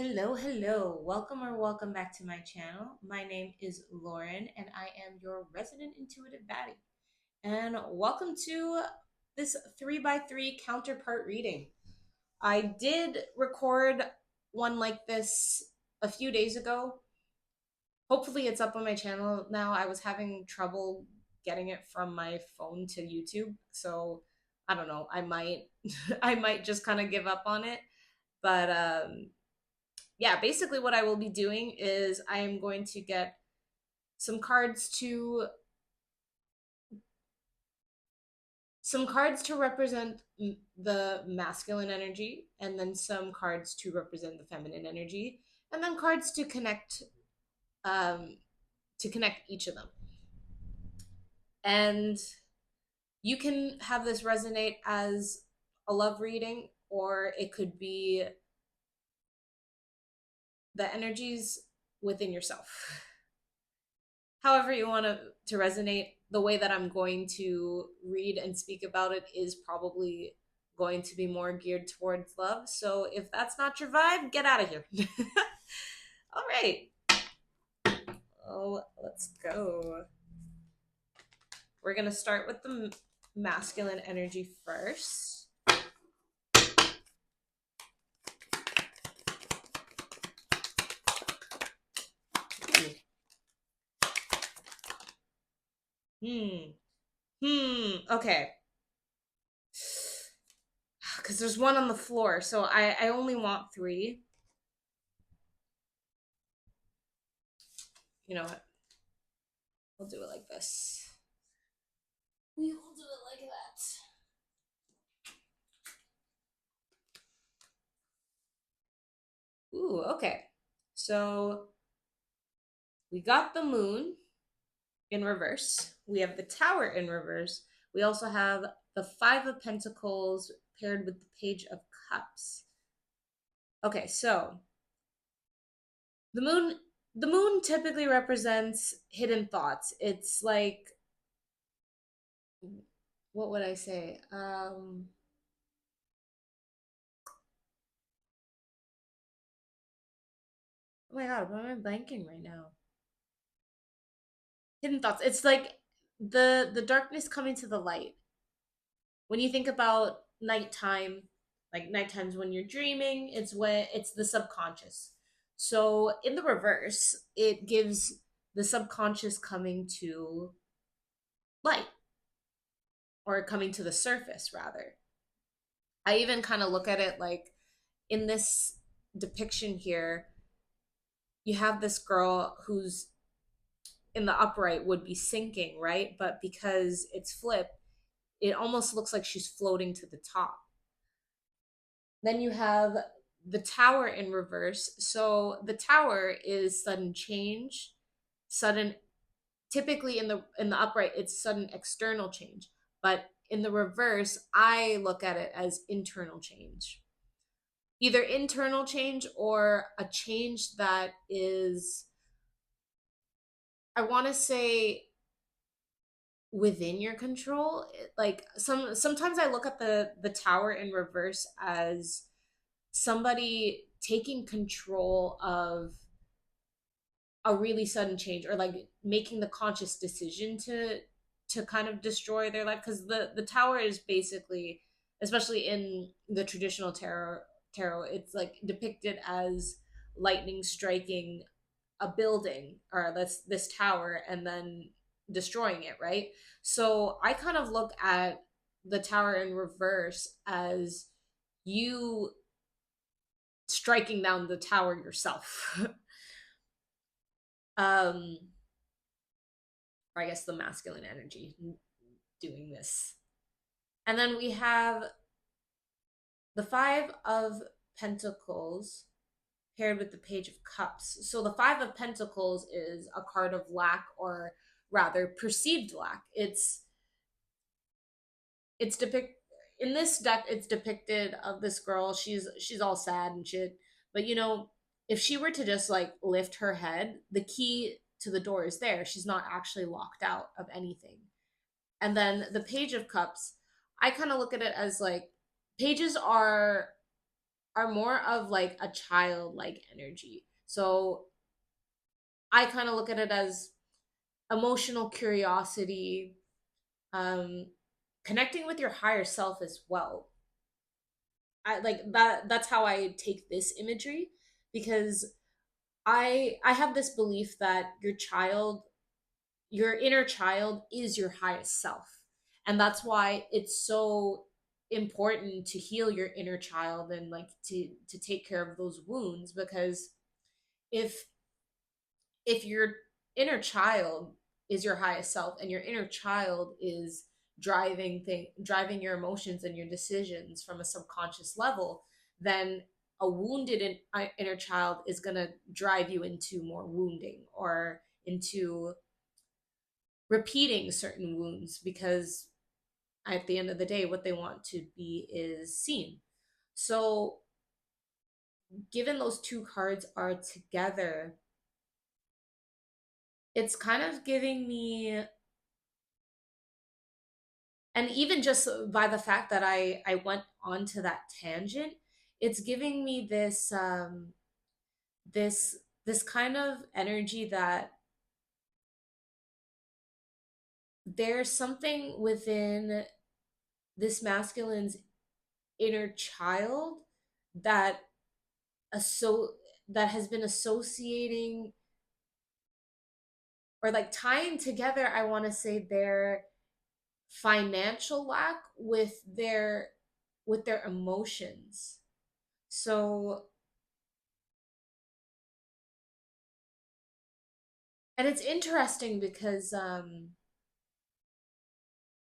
Hello. Welcome back to my channel. My name is Lauren, and I am your resident intuitive baddie. And welcome to this 3 by 3 counterpart reading. I did record one like this a few days ago. Hopefully, it's up on my channel now. I was having trouble getting it from my phone to YouTube, so I don't know. I might, I might just kind of give up on it, but yeah, basically what I will be doing is I am going to get some cards to represent the masculine energy, and then some cards to represent the feminine energy, and then cards um to connect each of them. And you can have this resonate as a love reading, or it could be the energies within yourself. However you want to resonate. The way that I'm going to read and speak about it is probably going to be more geared towards love. So if that's not your vibe, get out of here. All right. Oh, let's go. We're going to start with the masculine energy first. Okay. Because there's one on the floor, so I only want three. You know what? We'll do it like this. We will do it like that. Ooh, okay. So we got the moon in reverse. We have the tower in reverse. We also have the Five of Pentacles paired with the Page of Cups. Okay, so the moon typically represents hidden thoughts. It's like, what would I say? Oh my god, why am I blanking right now? Hidden thoughts. It's like the darkness coming to the light. When you think about nighttime, like nighttime's when you're dreaming, it's the subconscious. So in the reverse, it gives the subconscious coming to light, or coming to the surface rather. I even kind of look at it like, in this depiction here, you have this girl who's in the upright would be sinking, right? But because it's flipped, it almost looks like she's floating to the top. Then you have the tower in reverse. So the tower is sudden change, sudden, typically in the upright it's sudden external change, but in the reverse I look at it as internal change. Either internal change or a change that is, I want to say, within your control. Like sometimes I look at the tower in reverse as somebody taking control of a really sudden change, or like making the conscious decision to kind of destroy their life, because the tower is basically, especially in the traditional tarot, it's like depicted as lightning striking a building, or this tower, and then destroying it, right? So I kind of look at the tower in reverse as you striking down the tower yourself. um or I guess the masculine energy doing this. And then we have the Five of Pentacles paired with the Page of Cups. So the Five of Pentacles is a card of lack, or rather perceived lack. It's depict in this deck, it's depicted of this girl. She's all sad and shit. But if she were to just like lift her head, the key to the door is there. She's not actually locked out of anything. And then the Page of Cups, I kind of look at it as like, pages are are more of like a childlike energy. So I kind of look at it as emotional curiosity, um, connecting with your higher self as well. I like that. That's how I take this imagery, because I have this belief that your inner child is your highest self, and that's why it's so important to heal your inner child and like to take care of those wounds. Because if your inner child is your highest self, and your inner child is driving your emotions and your decisions from a subconscious level, then a wounded inner child is going to drive you into more wounding, or into repeating certain wounds, because at the end of the day what they want to be is seen. So given those two cards are together, it's kind of giving me, and even just by the fact that I went onto that tangent, it's giving me this this kind of energy that there's something within this masculine's inner child that so that has been associating, or like tying together, I want to say, their financial lack with their emotions. So, and it's interesting because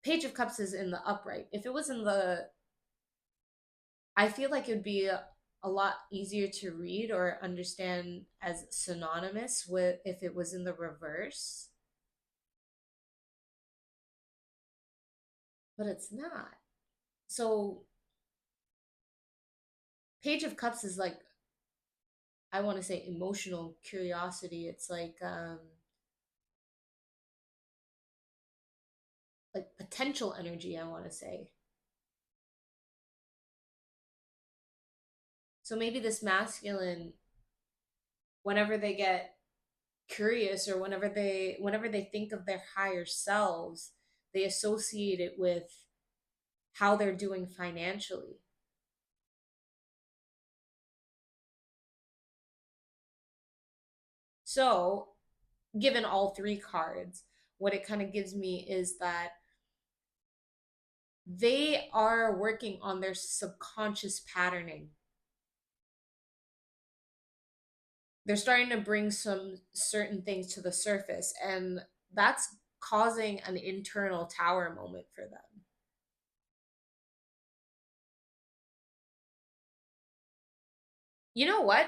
Page of Cups is in the upright. If it was in the, I feel like it would be a lot easier to read or understand as synonymous with if it was in the reverse, but it's not. So Page of Cups is like, I want to say, emotional curiosity. It's like potential energy, I want to say. So maybe this masculine, whenever they get curious, or whenever they think of their higher selves, they associate it with how they're doing financially. So, given all three cards, what it kind of gives me is that they are working on their subconscious patterning. They're starting to bring some certain things to the surface, and that's causing an internal tower moment for them. You know what?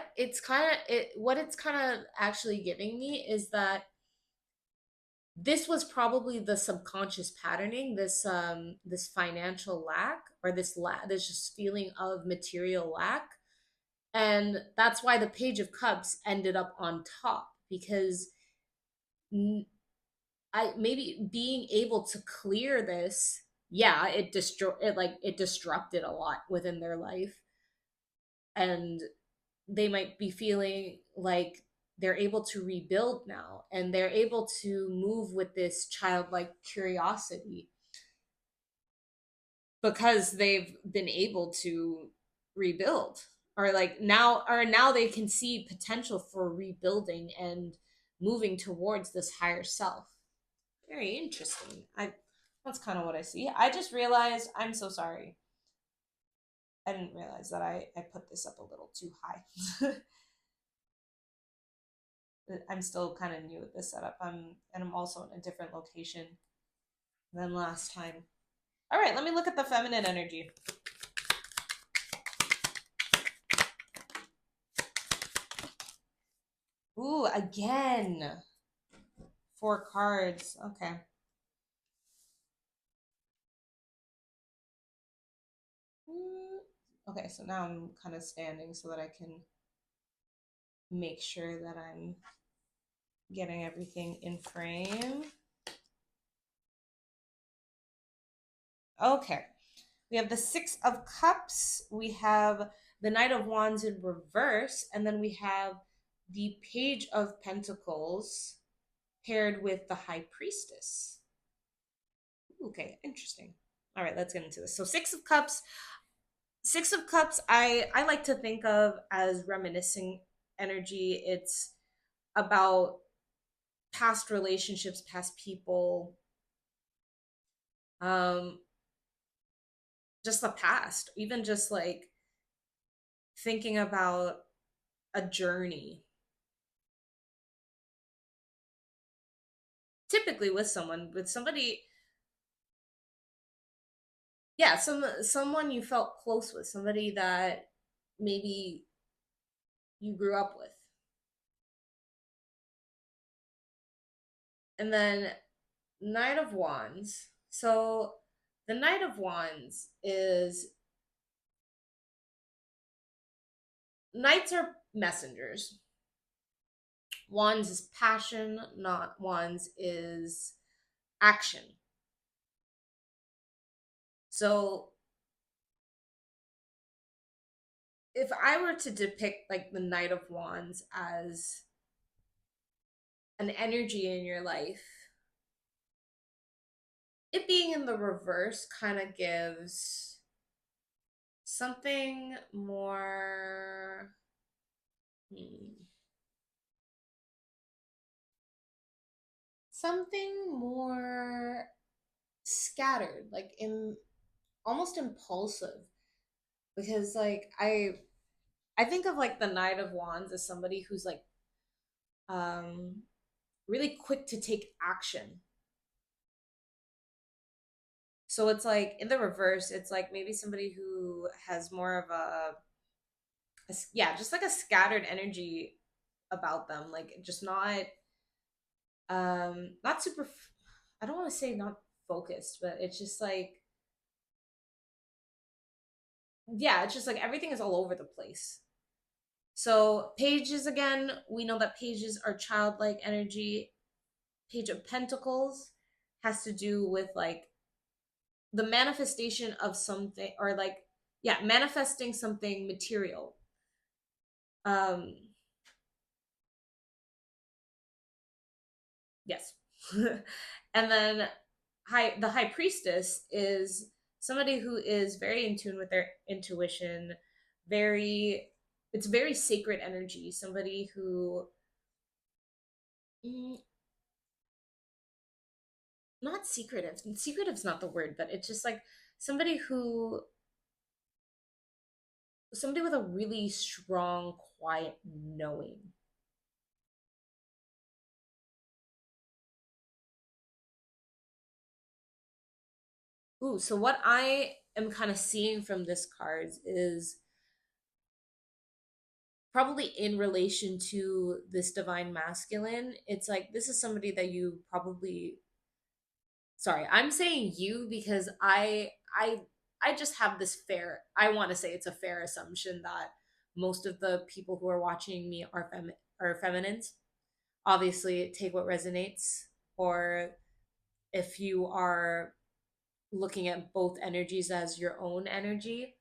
What it's kind of actually giving me is that this was probably the subconscious patterning, this financial lack, or this just feeling of material lack. And that's why the Page of Cups ended up on top, because I maybe being able to clear this, yeah, it disrupted a lot within their life, and they might be feeling like they're able to rebuild now, and they're able to move with this childlike curiosity because they've been able to rebuild, or now they can see potential for rebuilding and moving towards this higher self. Very interesting. I That's kind of what I see. I just realized, I'm so sorry, I didn't realize that I put this up a little too high. I'm still kind of new at this setup. I'm also in a different location than last time. All right, let me look at the feminine energy. Ooh, again. 4 cards. Okay. Okay, so now I'm kind of standing so that I can make sure that I'm getting everything in frame. Okay. We have the 6 of Cups. We have the Knight of Wands in reverse, and then we have the Page of Pentacles paired with the High Priestess. Okay, interesting. All right, let's get into this. So Six of Cups. Six of Cups, I like to think of as reminiscing energy. It's about past relationships, past people, um, just the past, even just like thinking about a journey. Typically with somebody, yeah, someone you felt close with, somebody that maybe you grew up with. And then Knight of Wands. So the Knight of Wands is, knights are messengers. Wands is passion, not wands is action. So if I were to depict like the Knight of Wands as an energy in your life, it being in the reverse kind of gives something more, something more scattered, like in almost impulsive. Because like I think of like the Knight of Wands as somebody who's like um really quick to take action. So it's like in the reverse, it's like maybe somebody who has more of yeah, just like a scattered energy about them, like just not super I don't want to say not focused, but it's just like, yeah, it's just like everything is all over the place. So pages, again, we know that pages are childlike energy. Page of Pentacles has to do with like the manifestation of something, or like, yeah, manifesting something material. um yes. And then the High Priestess is somebody who is very in tune with their intuition, very, it's very sacred energy, somebody who, mm, not secretive's not the word, but it's just like somebody who, somebody with a really strong quiet knowing. Ooh, so what I am kind of seeing from this cards is probably in relation to this divine masculine. It's like this is somebody that you probably, sorry, I'm saying you because I just have this fair, I want to say it's a fair assumption that most of the people who are watching me are are feminines. Obviously take what resonates, or if you are looking at both energies as your own energy,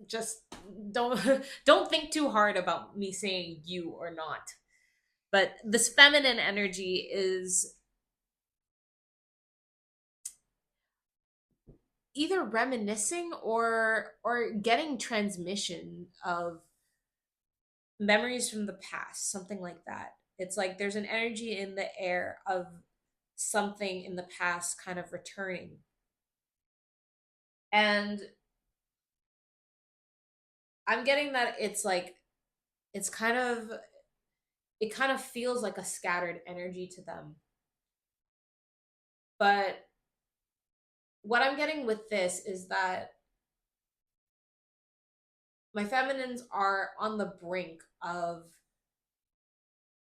just don't don't think too hard about me saying you or not. But this feminine energy is either reminiscing or getting transmission of memories from the past, something like that. It's like there's an energy in the air of something in the past kind of returning. And I'm getting that it's like, it's kind of, it kind of feels like a scattered energy to them. But what I'm getting with this is that my feminines are on the brink of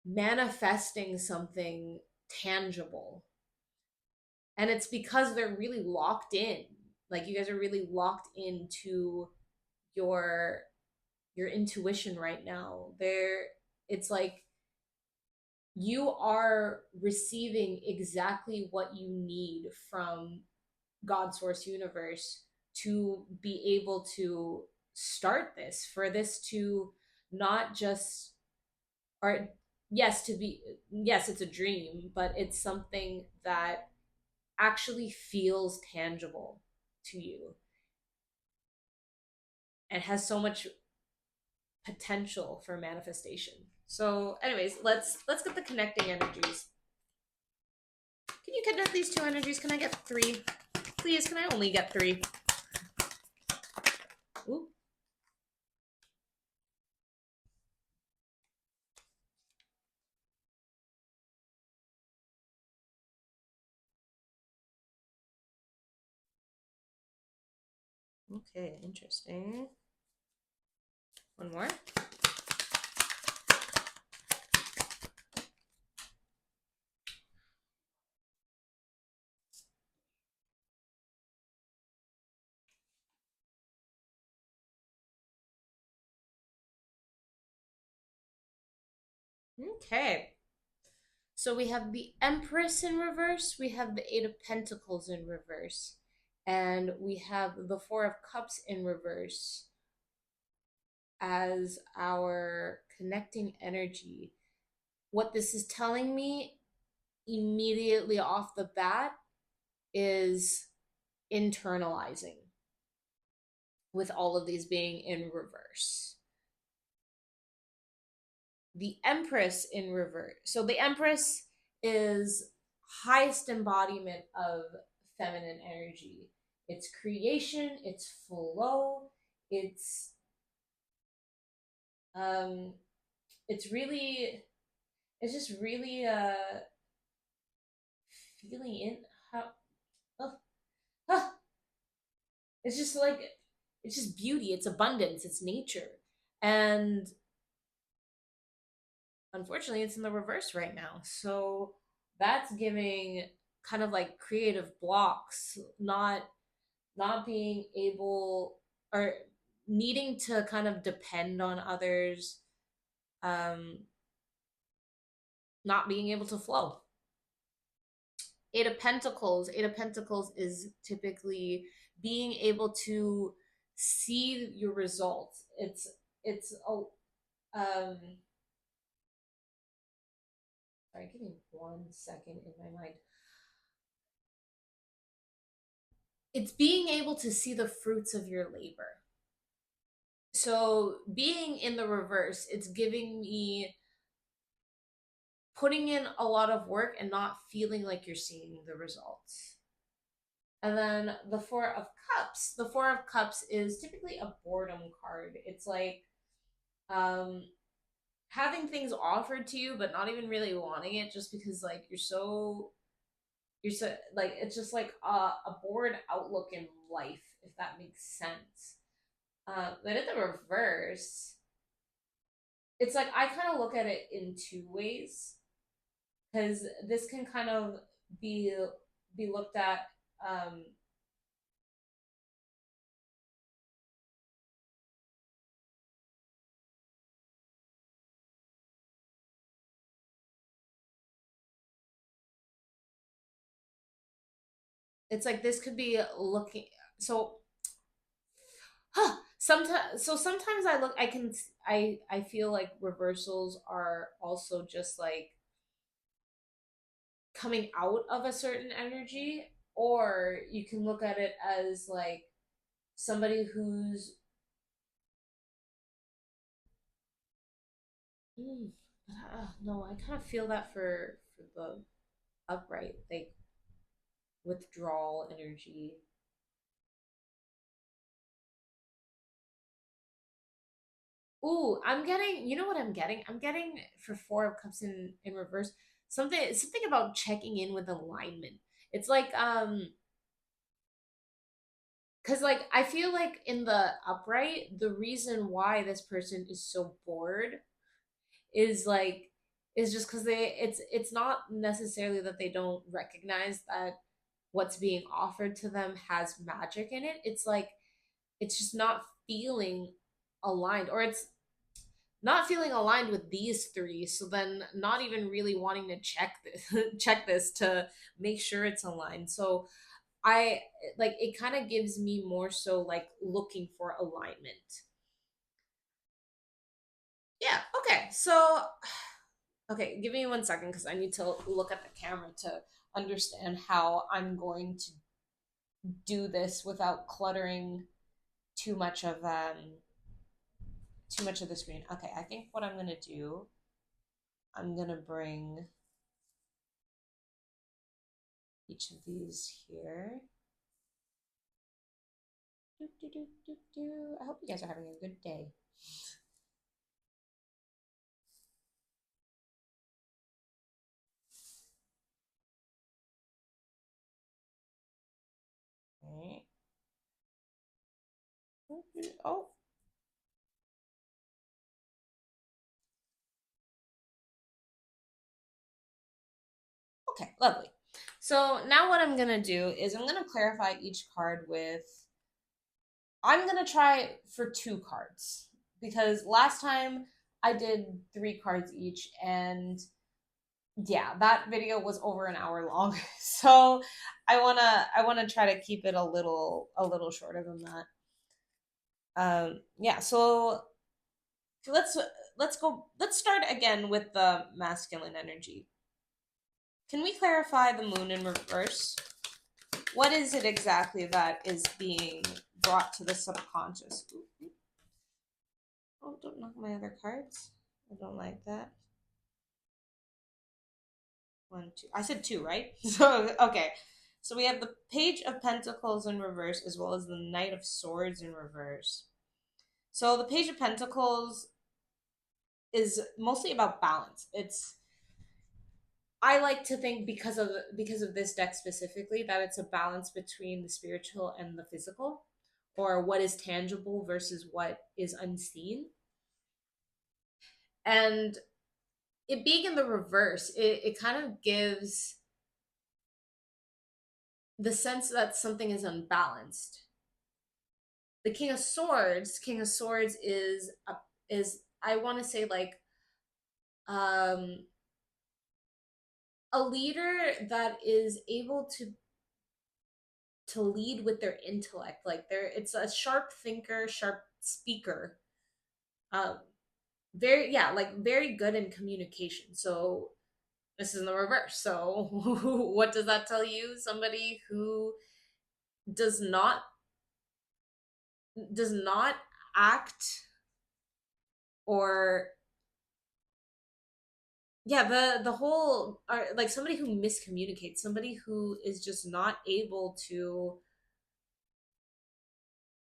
manifesting something tangible. And it's because they're really locked in. Like you guys are really locked into your your intuition right now. There, it's like you are receiving exactly what you need from God source universe to be able to start this, for this to not just, or yes, to be, yes, it's a dream, but it's something that actually feels tangible to you and has so much potential for manifestation. So anyways, let's get the connecting energies. Can you connect these two energies? Can I get three? Please, can I only get three? Ooh. Okay, interesting. One more. Okay. So we have the Empress in reverse, we have the Eight of Pentacles in reverse, and we have the Four of Cups in reverse as our connecting energy. What this is telling me immediately off the bat is internalizing, with all of these being in reverse. The Empress in reverse. So the Empress is highest embodiment of feminine energy. It's creation, it's flow, it's um it's really, it's just really feeling in how, oh, oh, it's just like, it's just beauty, it's abundance, it's nature. And unfortunately it's in the reverse right now, so that's giving kind of like creative blocks, not being able, or needing to kind of depend on others, um not being able to flow. Eight of Pentacles is typically being able to see your results. It's a sorry, give me 1 second in my mind. It's being able to see the fruits of your labor. So being in the reverse, it's giving me putting in a lot of work and not feeling like you're seeing the results. And then the Four of Cups. The Four of Cups is typically a boredom card. It's like um having things offered to you but not even really wanting it, just because like you're so like, it's just like a bored outlook in life, if that makes sense. But in the reverse, it's like I kind of look at it in two ways, because this can kind of be be looked at, um it's like this could be looking, so sometimes I look, I feel like reversals are also just like coming out of a certain energy, or you can look at it as like somebody who's mm, no, I kind of feel that for the upright, like withdrawal energy. Ooh, I'm getting, you know what I'm getting? I'm getting for Four of Cups in reverse, something about checking in with alignment. It's like cuz like I feel like in the upright, the reason why this person is so bored is like, is just cuz it's not necessarily that they don't recognize that what's being offered to them has magic in it. It's like it's just not feeling aligned, or it's not feeling aligned with these three, so then not even really wanting to check this check this to make sure it's aligned. So I, like, it kind of gives me more so like looking for alignment. Okay, so okay, give me 1 second because I need to look at the camera to understand how I'm going to do this without cluttering too much of the screen. Okay, I think what I'm gonna do, I'm gonna bring each of these here. I hope you guys are having a good day. All right. Oh, okay, lovely. So now what I'm gonna do is I'm gonna clarify each card with, I'm gonna try for 2 cards because last time I did 3 cards each, and yeah, that video was over an hour long. So I wanna try to keep it a little shorter than that. Yeah, so let's let's start again with the masculine energy. Can we clarify the moon in reverse? What is it exactly that is being brought to the subconscious? Oh, don't knock my other cards. I don't like that. 1, 2. I said 2, right? So, okay. So we have the Page of Pentacles in reverse as well as the Knight of Swords in reverse. So the Page of Pentacles is mostly about balance. I like to think because of this deck specifically that it's a balance between the spiritual and the physical, or what is tangible versus what is unseen. And it being in the reverse, it kind of gives the sense that something is unbalanced. The King of Swords is I want to say like um a leader that is able to lead with their intellect. Like it's a sharp thinker, sharp speaker. Um very, yeah, like very good in communication. So this is in the reverse. So what does that tell you? Somebody who does not does not act, or yeah, the whole, like somebody who miscommunicates, somebody who is just not able to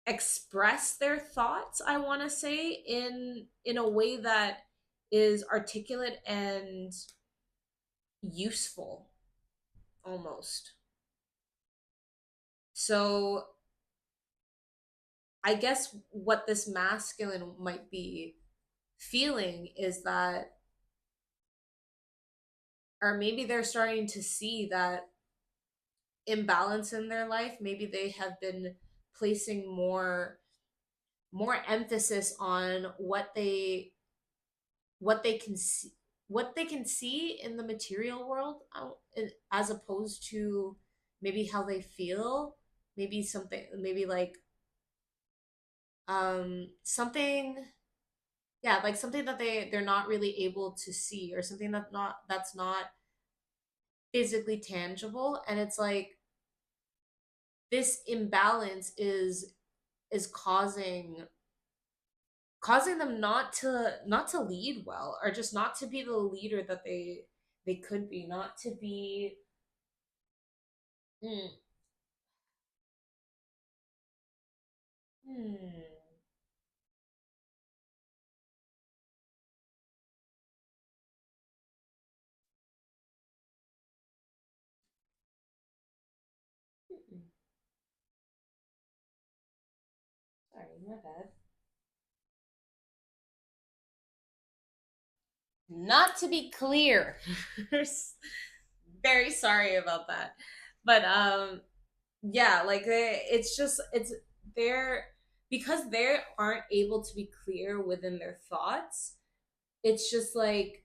express their thoughts, I want to say, in a way that is articulate and useful almost. So I guess what this masculine might be feeling is that, or maybe they're starting to see that imbalance in their life. Maybe they have been placing more emphasis on what they can see, in the material world, as opposed to maybe how they feel. Maybe something, maybe like something, yeah, like something that they're not really able to see, or something that's not physically tangible. And it's like this imbalance is causing them not to lead well, or just not to be the leader that they could be, not to be. Mm, hmm. Mm-mm. Sorry, my bad. Not to be clear. Very sorry about that. But yeah, like it's just it's they're because they aren't able to be clear within their thoughts. It's just like,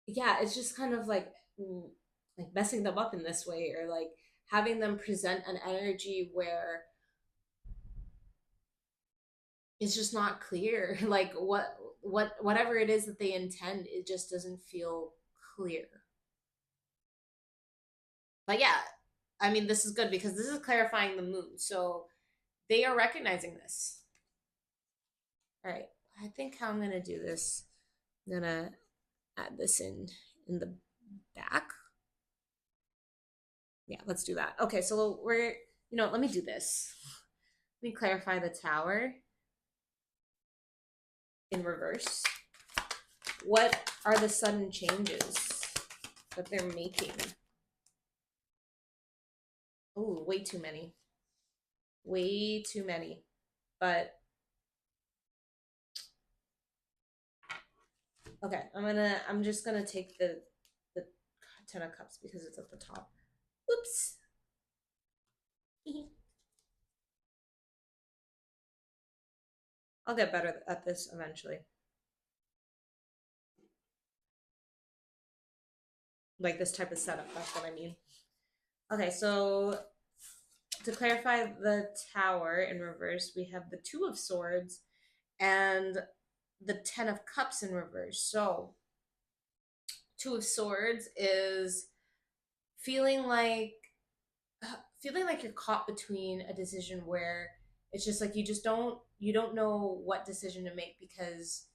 yeah, it's just kind of like, like messing them up in this way, or like having them present an energy where it's just not clear. Like whatever it is that they intend, it just doesn't feel clear. But yeah, I mean, this is good because this is clarifying the moon. So they are recognizing this. All right. I think how I'm going to do this, I'm going to add this in the back. Yeah, let's do that. Okay, so let me do this. Let me clarify the tower in reverse. What are the sudden changes that they're making? Oh, way too many. Way too many. But okay, I'm just gonna take the Ten of Cups because it's at the top. Oops. I'll get better at this eventually. Like this type of setup, that's what I mean. Okay, so to clarify the tower in reverse, we have the Two of Swords and the Ten of Cups in reverse. So, Two of Swords is feeling like feeling like you're caught between a decision where it's just like you don't know what decision to make because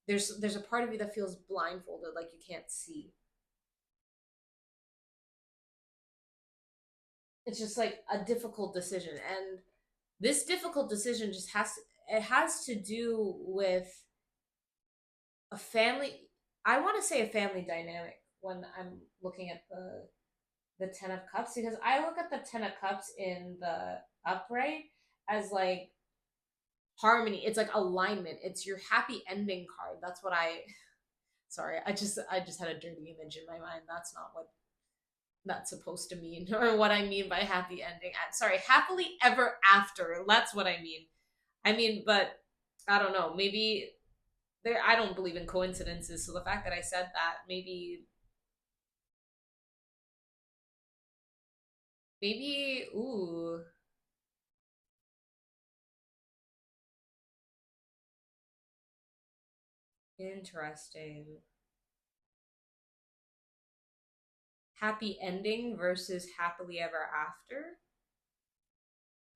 there's a part of you that feels blindfolded, like you can't see. It's just like a difficult decision, and this difficult decision just has to do with a family. I want to say a family dynamic when I'm looking at the Ten of Cups, because I look at the Ten of Cups in the upright as like harmony. It's like alignment. It's your happy ending card. That's what I sorry, I just had a dirty image in my mind. That's not what that's supposed to mean or what I mean by happy ending. I'm sorry, happily ever after. That's what I mean. But I don't know. Maybe there I don't believe in coincidences, so the fact that I said that, maybe ooh, interesting. Happy ending versus happily ever after.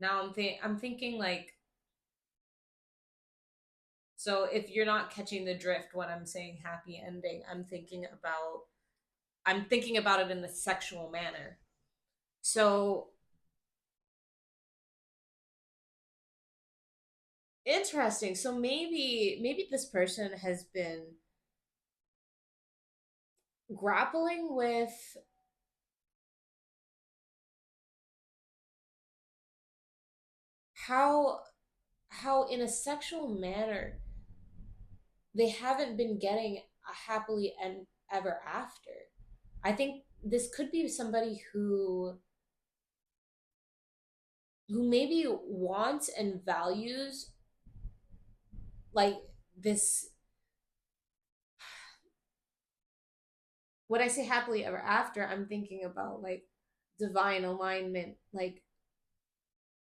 Now I'm thinking like, so if you're not catching the drift when I'm saying happy ending, I'm thinking about it in the sexual manner. So interesting. So maybe this person has been grappling with how how in a sexual manner they haven't been getting a happily and ever after. I think this could be somebody who maybe wants and values like this. When I say happily ever after, I'm thinking about like divine alignment, like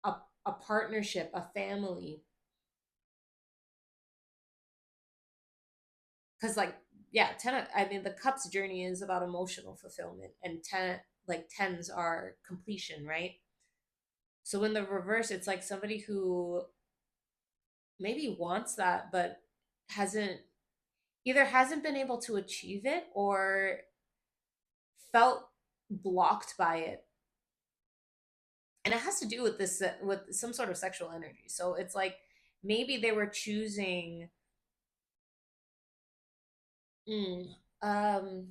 a, a partnership, a family. Because like, yeah, I mean, the cups journey is about emotional fulfillment, and tens are completion, right? So in the reverse, it's like somebody who maybe wants that, but hasn't hasn't been able to achieve it, or felt blocked by it. And it has to do with this with some sort of sexual energy. So it's like maybe they were choosing mm, um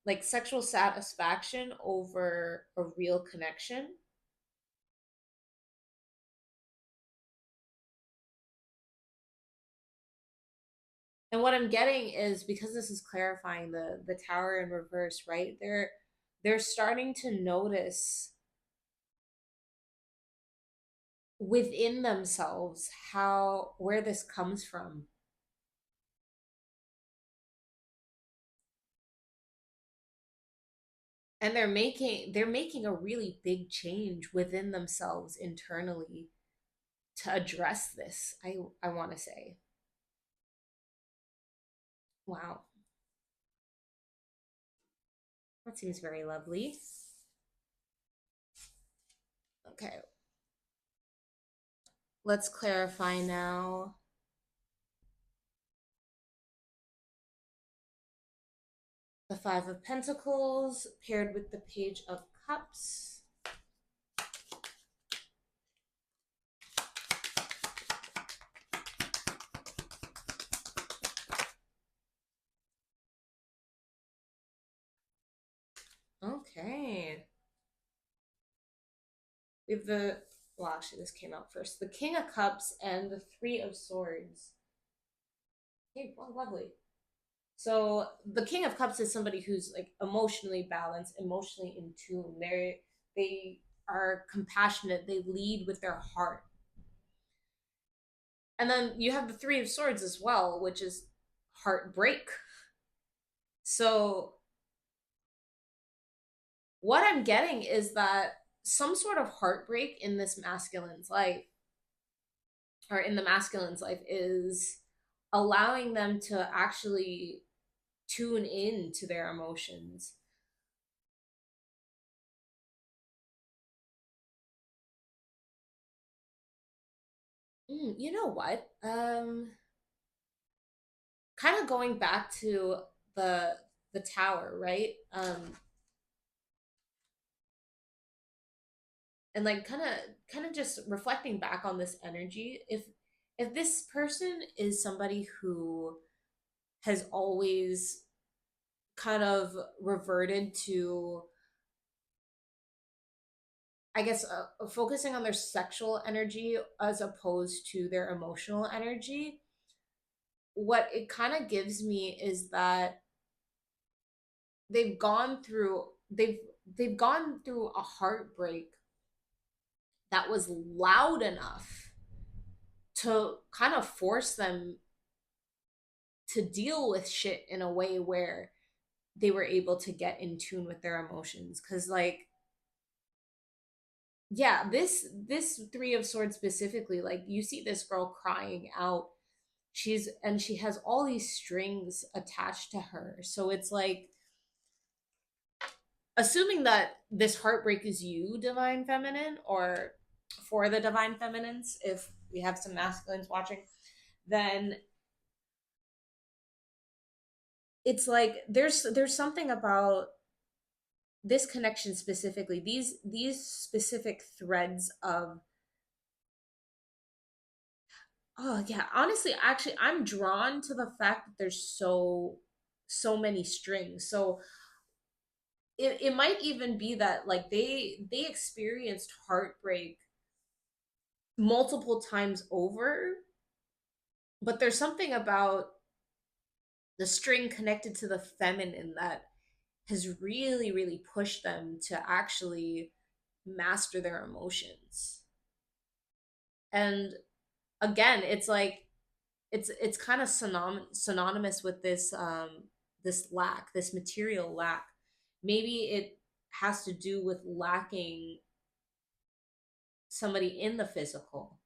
like sexual satisfaction over a real connection. And what I'm getting is, because this is clarifying the tower in reverse, right? They're starting to notice within themselves how where this comes from. And they're making a really big change within themselves internally to address this, I want to say. Wow, that seems very lovely. Okay, let's clarify now. The Five of Pentacles paired with the Page of Cups. Okay. We have well, actually, this came out first. The King of Cups and the Three of Swords. Okay, well, lovely. So the King of Cups is somebody who's like emotionally balanced, emotionally in tune. They are compassionate. They lead with their heart. And then you have the Three of Swords as well, which is heartbreak. So what I'm getting is that some sort of heartbreak in this masculine's life, or in the masculine's life, is allowing them to actually tune in to their emotions. You know what? Kind of going back to the the tower, right? And like kind of just reflecting back on this energy. If this person is somebody who has always kind of reverted to, I guess, focusing on their sexual energy as opposed to their emotional energy, what it kind of gives me is that they've gone through they've they've gone through a heartbreak that was loud enough to kind of force them to deal with shit in a way where they were able to get in tune with their emotions. Because like, yeah, this Three of Swords specifically, like you see this girl crying out. She has all these strings attached to her, so it's like, assuming that this heartbreak is you, divine feminine, or for the divine feminines, if we have some masculines watching, then it's like there's something about this connection specifically, these specific threads of, oh yeah, honestly, actually, I'm drawn to the fact that there's so many strings. So it might even be that like they experienced heartbreak multiple times over, but there's something about the string connected to the feminine that has really pushed them to actually master their emotions. And again, it's like it's kind of synonymous with this lack, this material lack. Maybe it has to do with lacking somebody in the physical,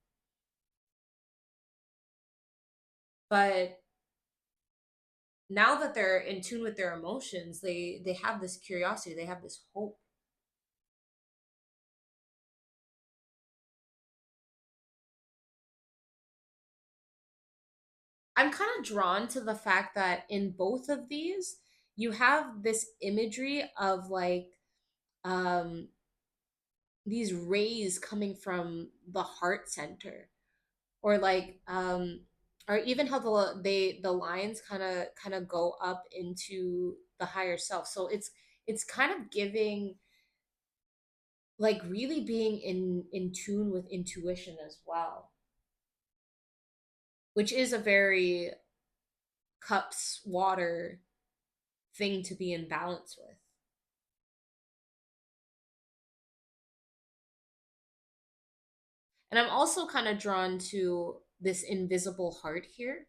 but now that they're in tune with their emotions, they have this curiosity, they have this hope. I'm kind of drawn to the fact that in both of these, you have this imagery of like, um these rays coming from the heart center, or like, or even how the lines kind of go up into the higher self. So it's kind of giving like really being in tune with intuition as well, which is a very cups water thing to be in balance with. And I'm also kind of drawn to this invisible heart here,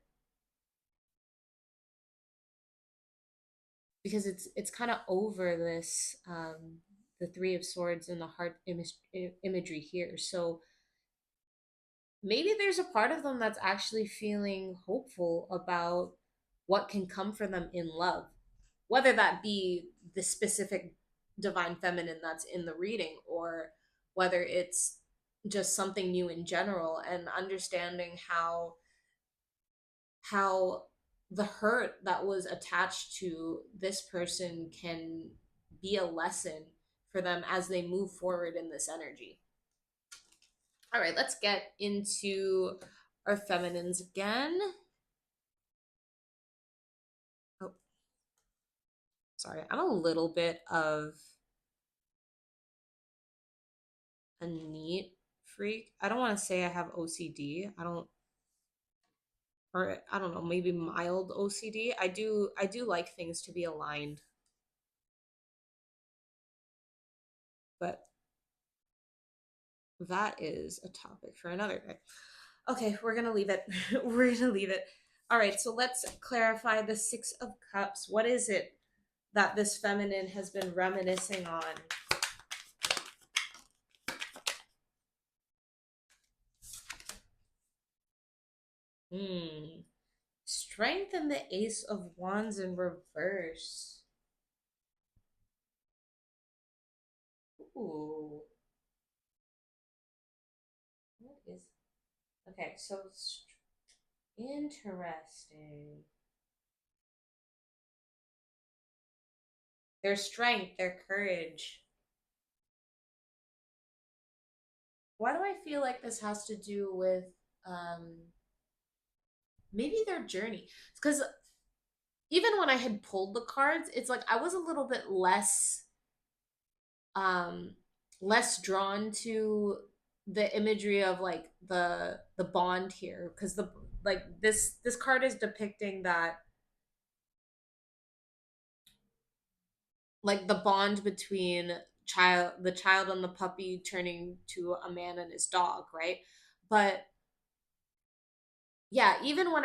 because it's kind of over this, the Three of Swords and the heart imagery here. So maybe there's a part of them that's actually feeling hopeful about what can come for them in love, whether that be the specific divine feminine that's in the reading, or whether it's just something new in general, and understanding how the hurt that was attached to this person can be a lesson for them as they move forward in this energy. All right, let's get into our feminines again. Oh, sorry, I'm a little bit of a neat freak. I don't want to say I have OCD. I don't, or I don't know, maybe mild OCD. I do like things to be aligned, but that is a topic for another day. Okay, we're gonna leave it. We're gonna leave it. All right, so let's clarify the Six of Cups. What is it that this feminine has been reminiscing on? Hmm. Strength and the Ace of Wands in reverse. Ooh. What is. Okay, so interesting. Their strength, their courage. Why do I feel like this has to do with um maybe their journey? Because even when I had pulled the cards, it's like I was a little bit um less drawn to the imagery of like the bond here, because the like this card is depicting that, like the bond between the child and the puppy turning to a man and his dog, right? But yeah, even when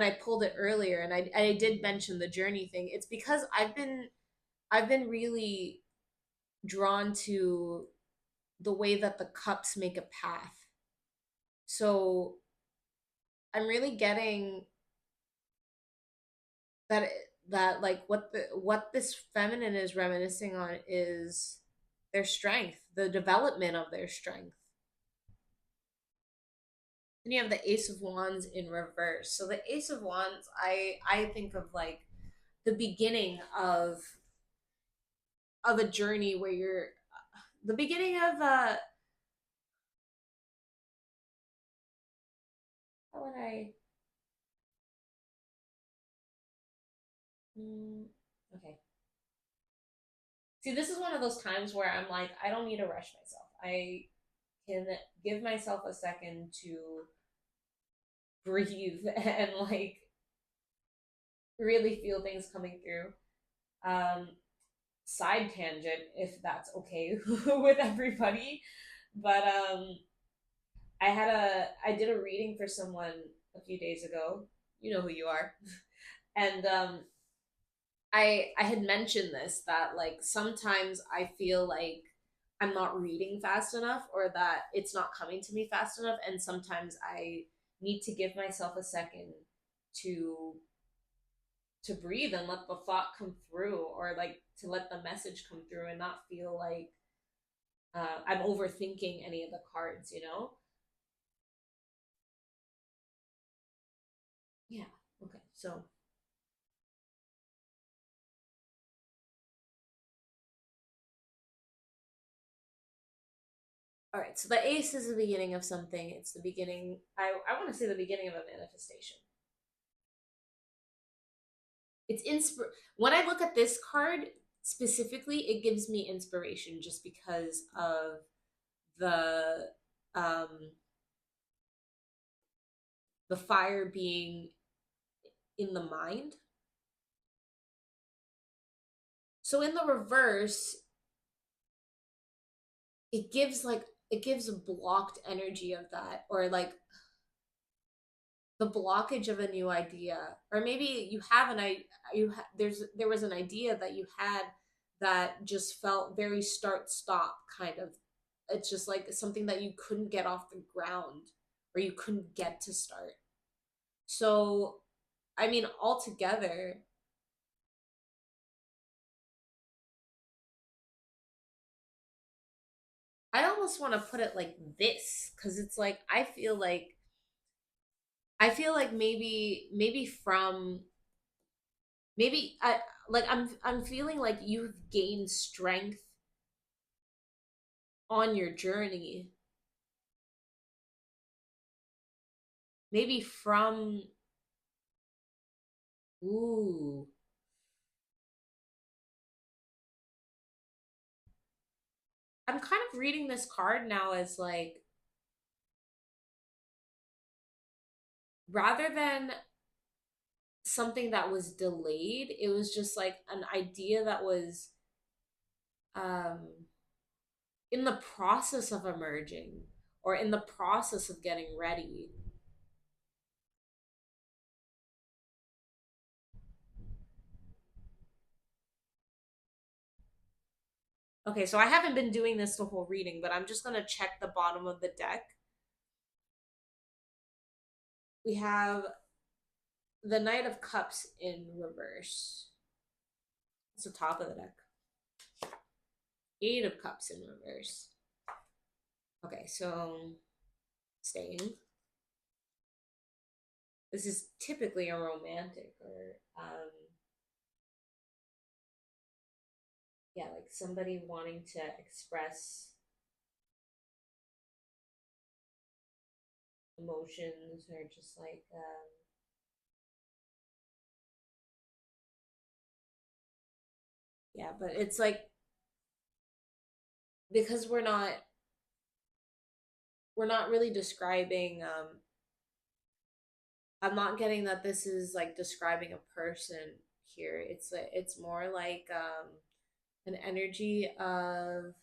I pulled it earlier, and I did mention the journey thing, it's because I've been really drawn to the way that the cups make a path. So I'm really getting that like what this feminine is reminiscing on is their strength, the development of their strength. And you have the Ace of Wands in reverse. So the Ace of Wands, I think of like the beginning of a journey where you're the beginning of how would I okay. See, this is one of those times where I'm like, I don't need to rush myself. I can give myself a second to breathe and like really feel things coming through. Um, Side tangent, if that's okay with everybody. But I did a reading for someone a few days ago. You know who you are. And I had mentioned this, that like sometimes I feel like I'm not reading fast enough, or that it's not coming to me fast enough, and sometimes I need to give myself a second to breathe and let the thought come through, or like to let the message come through, and not feel like I'm overthinking any of the cards, you know? Yeah. Okay. So, all right. So the ace is the beginning of something. It's the beginning. I want to say the beginning of a manifestation. It's when I look at this card specifically, it gives me inspiration just because of the um the fire being in the mind. So in the reverse, it gives a blocked energy of that, or like the blockage of a new idea, or maybe you have an I you ha- there was an idea that you had that just felt very start stop kind of. It's just like something that you couldn't get off the ground, or you couldn't get to start. So, I mean, altogether, I almost want to put it like this because it's like I feel like maybe from maybe I like I'm feeling like you've gained strength on your journey, maybe from ooh, I'm kind of reading this card now as like rather than something that was delayed, it was just like an idea that was um in the process of emerging or in the process of getting ready. Okay, so I haven't been doing this the whole reading, but I'm just going to check the bottom of the deck. We have the Knight of Cups in reverse. It's the top of the deck. Eight of Cups in reverse. Okay, so staying. This is typically a romantic or yeah, like somebody wanting to express emotions or just like yeah, but it's like because we're not really describing I'm not getting that this is like describing a person here. It's more like an energy of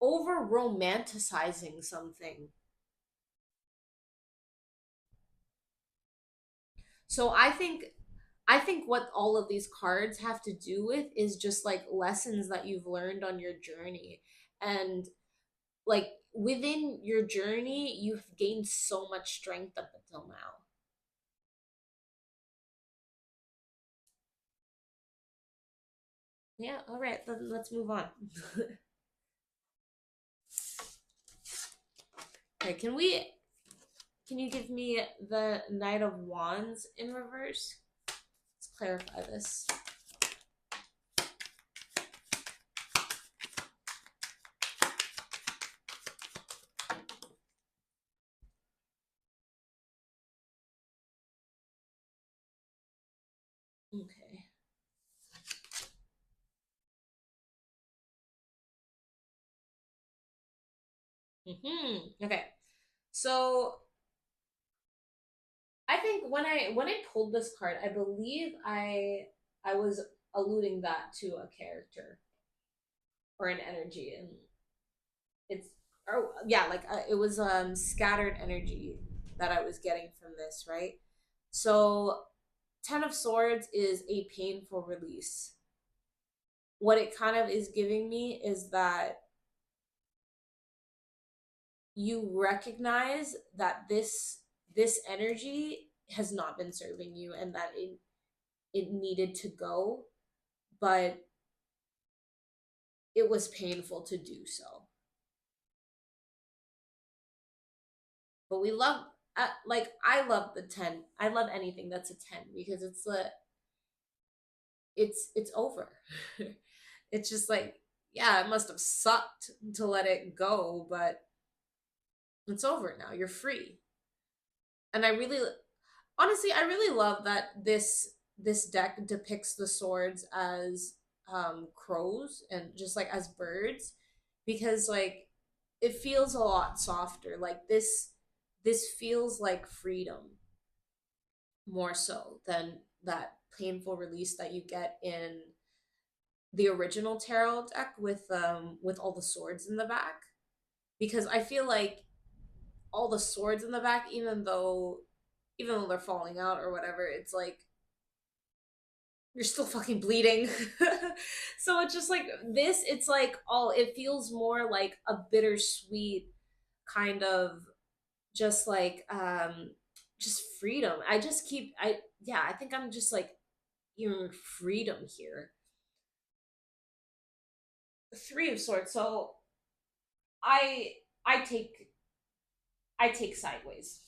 over romanticizing something. So I think what all of these cards have to do with is just like lessons that you've learned on your journey. And like within your journey, you've gained so much strength up until now. Yeah, all right, let's move on. Okay, can you give me the Knight of Wands in reverse? Let's clarify this. Okay. Okay. So I think when I pulled this card, I believe I was alluding that to a character or an energy, and it's or yeah, like it was scattered energy that I was getting from this, right? So Ten of Swords is a painful release. What it kind of is giving me is that you recognize that this energy has not been serving you and that it needed to go, but it was painful to do so. But we love like I love the 10. I love anything that's a 10 because it's over. It's just like yeah, it must have sucked to let it go, but it's over now. You're free. And I really honestly I really love that this deck depicts the swords as crows and just like as birds because like it feels a lot softer. Like this feels like freedom more so than that painful release that you get in the original tarot deck with all the swords in the back, because I feel like all the swords in the back, even though they're falling out or whatever, it's like you're still fucking bleeding. So it's just like this, it's like all it feels more like a bittersweet kind of just like just freedom. I just keep I yeah, I think I'm just like hearing freedom here. Three of Swords. So I I take I take sideways.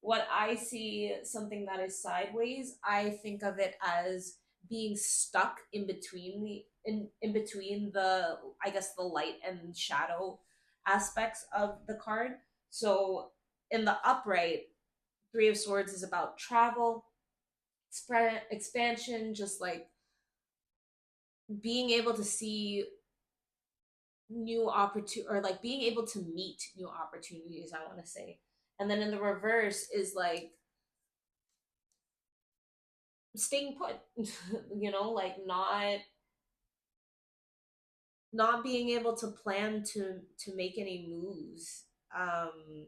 What I see something that is sideways, I think of it as being stuck in between in between the, I guess, the light and shadow aspects of the card. So in the upright, Three of Swords is about travel, expansion, just like being able to see new opportunity, or like being able to meet new opportunities, I want to say. And then in the reverse is like staying put, like not being able to plan to make any moves, um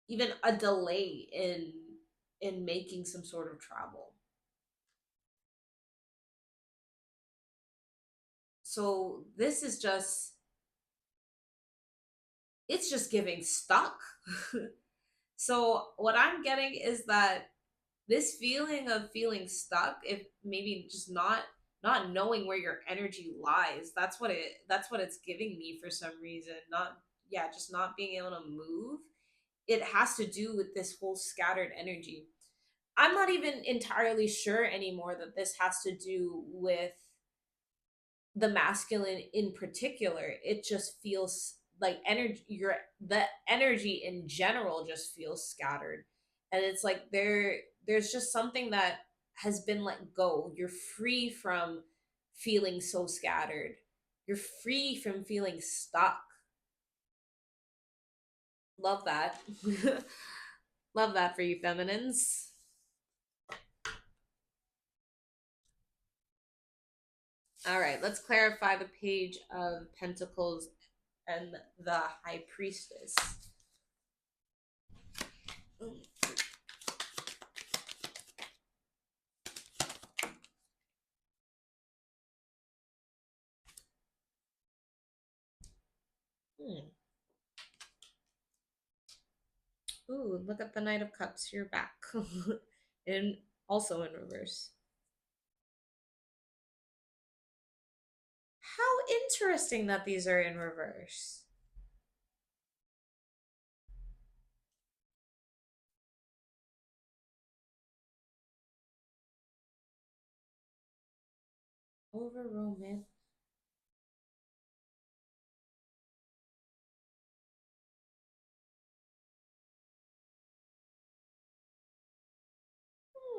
even a delay in making some sort of travel. So this is just, it's just giving stuck. So what I'm getting is that this feeling of feeling stuck, if maybe just not knowing where your energy lies, that's what it's giving me for some reason. Not, yeah, just not being able to move. It has to do with this whole scattered energy. I'm not even entirely sure anymore that this has to do with the masculine in particular. It just feels like energy, the energy in general just feels scattered. And it's like there's just something that has been let go. You're free from feeling so scattered. You're free from feeling stuck. Love that. Love that for you feminines. All right, let's clarify the Page of Pentacles and the High Priestess. Hmm. Ooh, look at the Knight of Cups. You're back. And also in reverse. How interesting that these are in reverse. Over romance.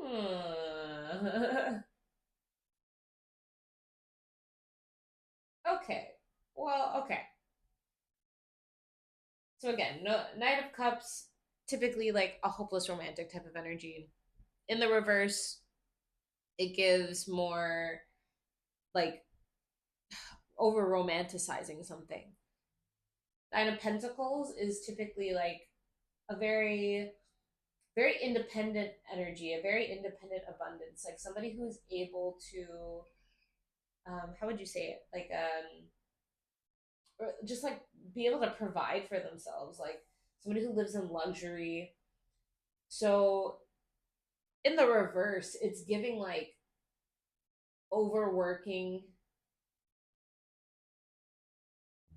Hmm. Okay. Well, okay. So again, no, Knight of Cups, typically like a hopeless romantic type of energy. In the reverse, it gives more like over romanticizing something. Nine of Pentacles is typically like a very independent energy, a very independent abundance, like somebody who is able to, how would you say it, like or just like be able to provide for themselves, like somebody who lives in luxury. So in the reverse, it's giving like overworking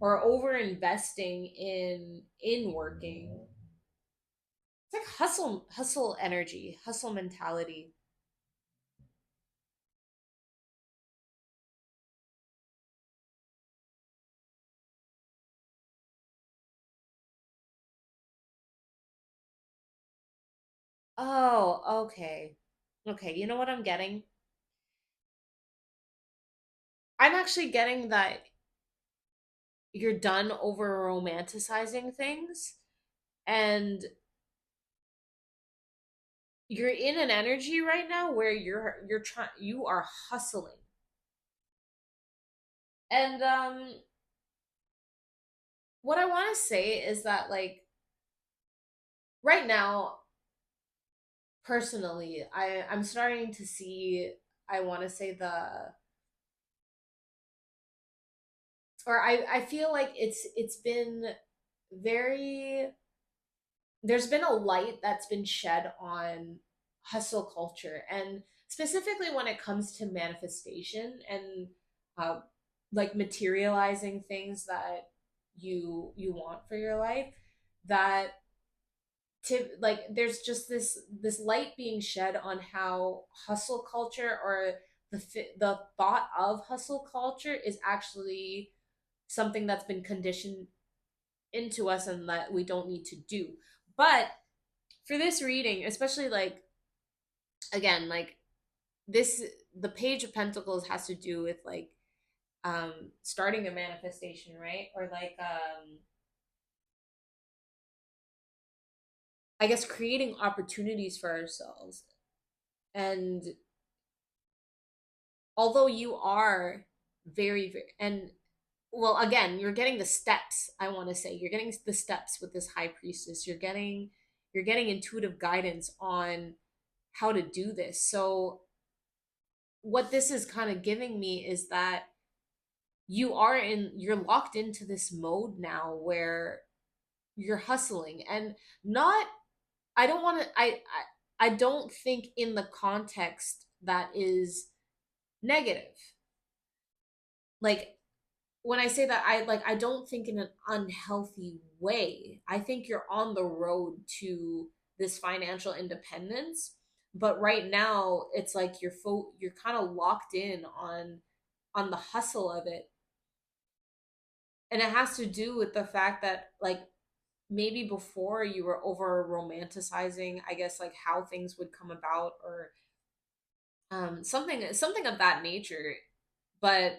or over investing in working. It's like hustle energy, hustle mentality. Oh, okay. Okay, you know what I'm getting? I'm actually getting that you're done over romanticizing things, and you're in an energy right now where you're trying, you are hustling. And what I want to say is that, like, right now, personally, I'm starting to see, I want to say, or I feel like it's been very, there's been a light that's been shed on hustle culture, and specifically when it comes to manifestation and uh, like materializing things that you want for your life, that to like there's just this light being shed on how hustle culture, or the thought of hustle culture, is actually something that's been conditioned into us and that we don't need to do. But for this reading, especially, like, again, like, this, the Page of Pentacles has to do with like starting a manifestation, right? Or like I guess creating opportunities for ourselves. And although you are and well, again, you're getting the steps. I want to say you're getting the steps with this high priestess. You're getting intuitive guidance on how to do this. So what this is kind of giving me is that you're locked into this mode now where you're hustling, and not, I don't want to, I don't think in the context that is negative. Like, when I say that, I don't think in an unhealthy way. I think you're on the road to this financial independence, but right now it's like you're kind of locked in on the hustle of it. And it has to do with the fact that, like, maybe before you were over romanticizing, I guess, like how things would come about, or something of that nature. But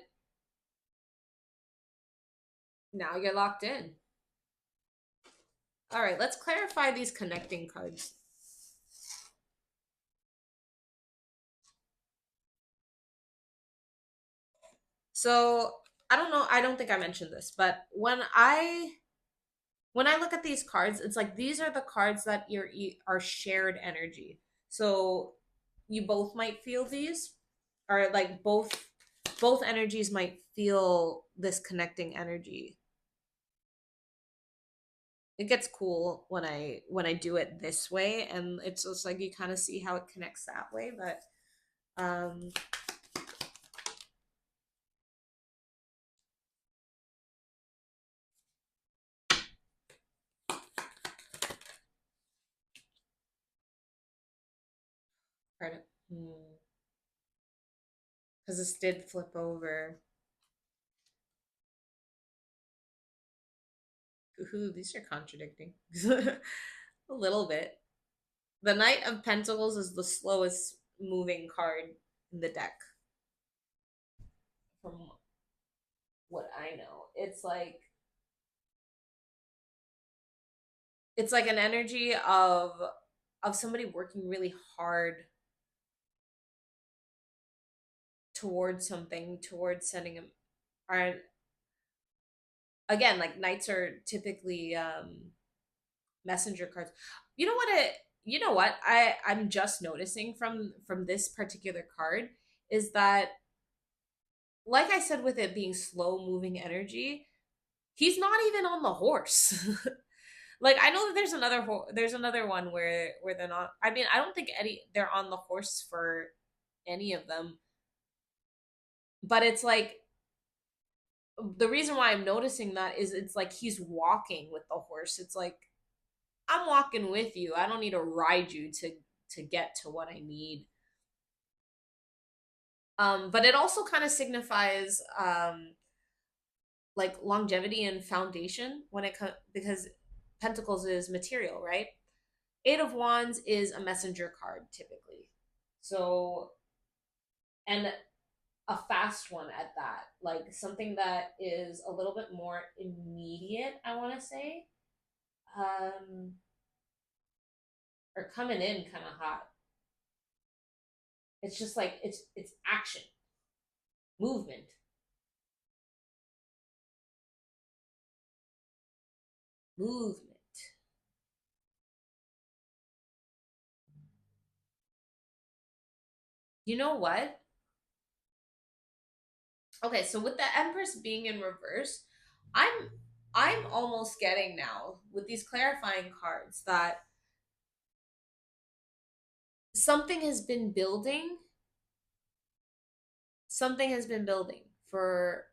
now you're locked in. All right, let's clarify these connecting cards. So I don't know, I don't think I mentioned this, but when I look at these cards, it's like these are the cards that are shared energy. So you both might feel these, or like both energies might feel this connecting energy. It gets cool when I do it this way, and it's just like you kind of see how it connects that way. But um pardon, because this did flip over. Ooh, these are contradicting. A little bit. The Knight of Pentacles is the slowest moving card in the deck, from what I know. It's like an energy of somebody working really hard towards something, towards sending them. Or again, like, knights are typically messenger cards. You know what it you know what I'm just noticing from this particular card is that, like I said, with it being slow moving energy, he's not even on the horse. Like, I know that there's another one where they're not. I mean, I don't think any they're on the horse for any of them, but it's like, the reason why I'm noticing that is it's like he's walking with the horse. It's like, I'm walking with you. I don't need to ride you to get to what I need. But it also kind of signifies like longevity and foundation when it comes, because Pentacles is material, right? Eight of Wands is a messenger card typically. So, and a fast one at that, like something that is a little bit more immediate, I want to say. Um, or coming in kind of hot. It's just like it's action, movement. Movement. You know what? Okay, so with the Empress being in reverse, I'm I'm almost getting now with these clarifying cards that something has been building, something has been building for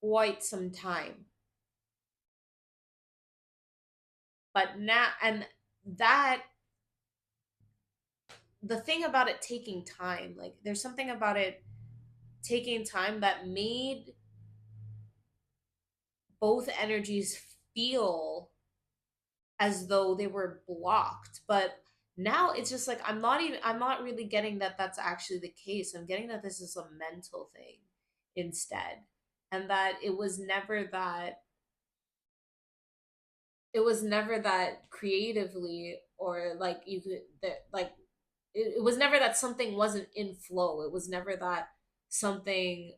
quite some time. But now, and that, the thing about it taking time, like there's something about it taking time that made both energies feel as though they were blocked. But now it's just like I'm not really getting that that's actually the case. I'm getting that this is a mental thing instead. And that it was never that creatively, or like you could that like it was never that something wasn't in flow. It was never that something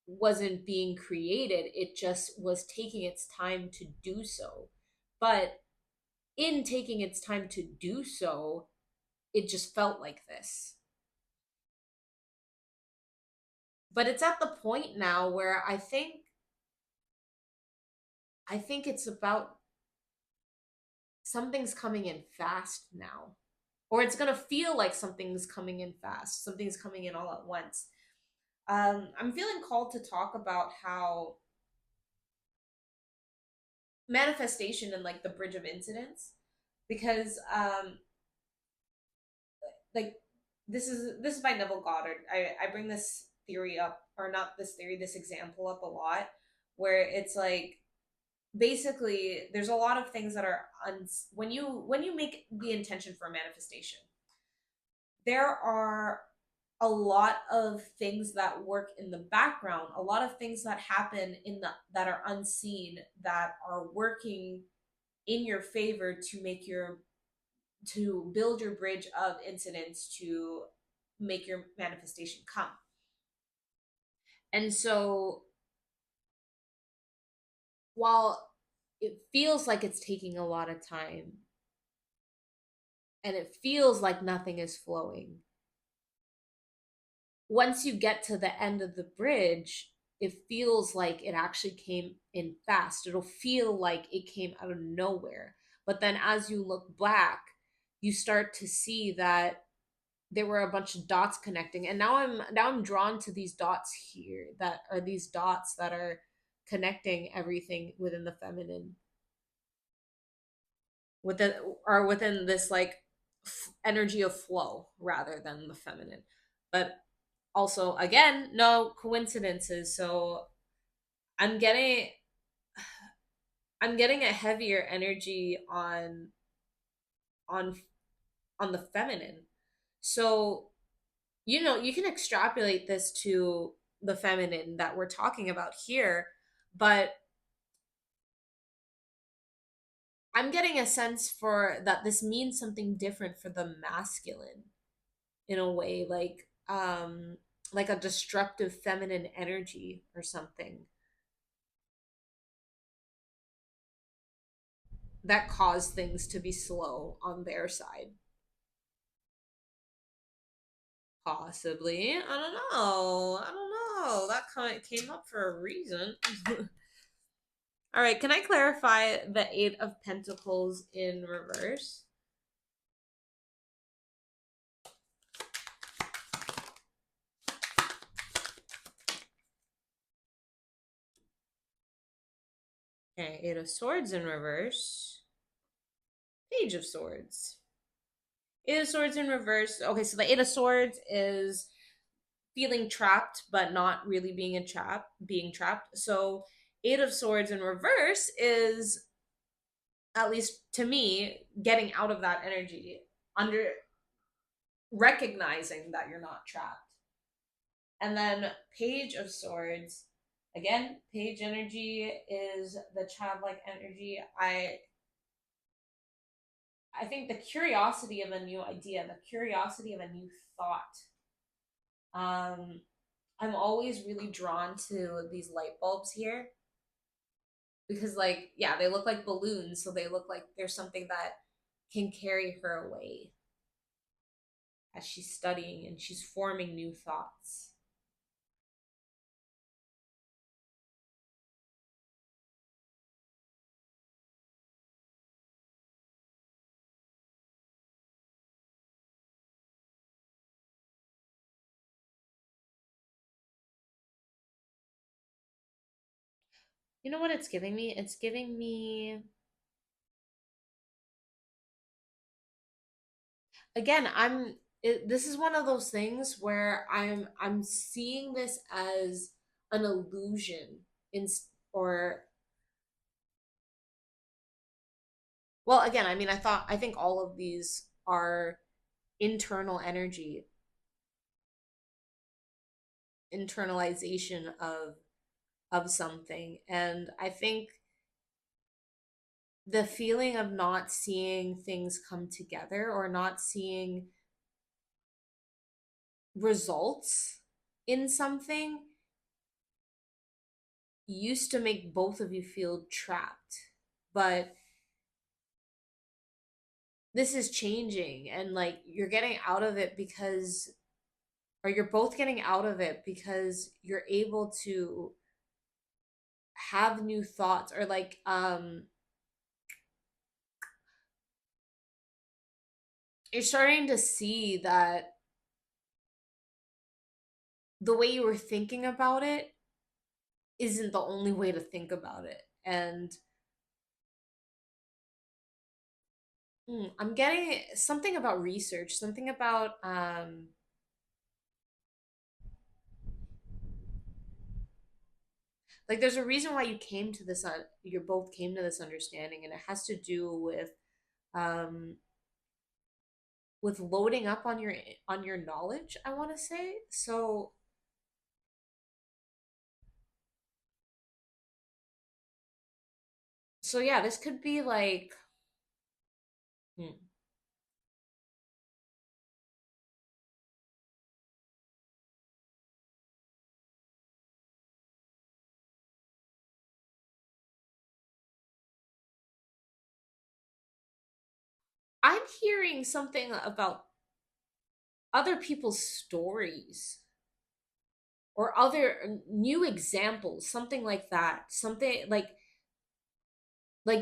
wasn't being created. It just was taking its time to do so. But in taking its time to do so, it just felt like this. But it's at the point now where I think it's about something's coming in fast now. Or it's going to feel like something's coming in fast. Something's coming in all at once. I'm feeling called to talk about how manifestation and like the bridge of incidents, because like this is by Neville Goddard. I bring this theory up, or not this theory, this example up a lot, where it's like basically there's a lot of things that are when you make the intention for a manifestation, there are a lot of things that work in the background, a lot of things that happen in the that are unseen, that are working in your favor to make your to build your bridge of incidents to make your manifestation come. And so while it feels like it's taking a lot of time and it feels like nothing is flowing, once you get to the end of the bridge, it feels like it actually came in fast. It'll feel like it came out of nowhere. But then as you look back, you start to see that there were a bunch of dots connecting. And now I'm drawn to these dots here, that are these dots that are connecting everything within the feminine, within or within this like energy of flow rather than the feminine. But also again, no coincidences. So i'm getting I'm getting a heavier energy on on the feminine. So you can extrapolate this to the feminine that we're talking about here, but I'm getting a sense for that this means something different for the masculine, in a way, like a destructive feminine energy or something that caused things to be slow on their side. Possibly. I don't know. That comment came up for a reason. All right, can I clarify the 8 of Pentacles in reverse? Okay, 8 of Swords in reverse. Page of Swords. 8 of Swords in reverse. Okay, so the 8 of Swords is feeling trapped, but not really being trapped. So 8 of Swords in reverse is, at least to me, getting out of that energy, under recognizing that you're not trapped. And then Page of Swords, again, Page energy is the childlike energy. I think the curiosity of a new idea, the curiosity of a new thought. I'm always really drawn to these light bulbs here because, like, yeah, they look like balloons, so they look like there's something that can carry her away as she's studying and she's forming new thoughts. You know what it's giving me? It's giving me, again, this is one of those things where I'm seeing this as an illusion in or well, again, I mean, I think all of these are internal energy, internalization of something. And I think the feeling of not seeing things come together or not seeing results in something used to make both of you feel trapped. But this is changing, and like you're getting out of it because, or you're both getting out of it because you're able to have new thoughts, or like you're starting to see that the way you were thinking about it isn't the only way to think about it. And I'm getting something about research, something about like there's a reason why you came to this you both came to this understanding, and it has to do um with loading up on your knowledge, I want to say. So yeah, this could be like hmm, I'm hearing something about other people's stories or other new examples, something like that, something like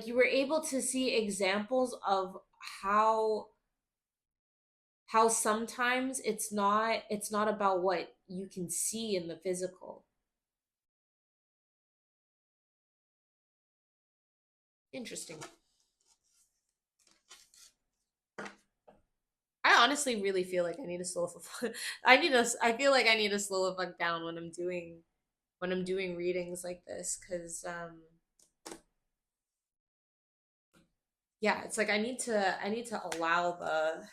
you were able to see examples of how how sometimes it's not about what you can see in the physical. Interesting. I honestly really feel like I need to slow I feel like I need to slow the fuck down when I'm doing readings like this, cuz yeah, it's like I need to allow the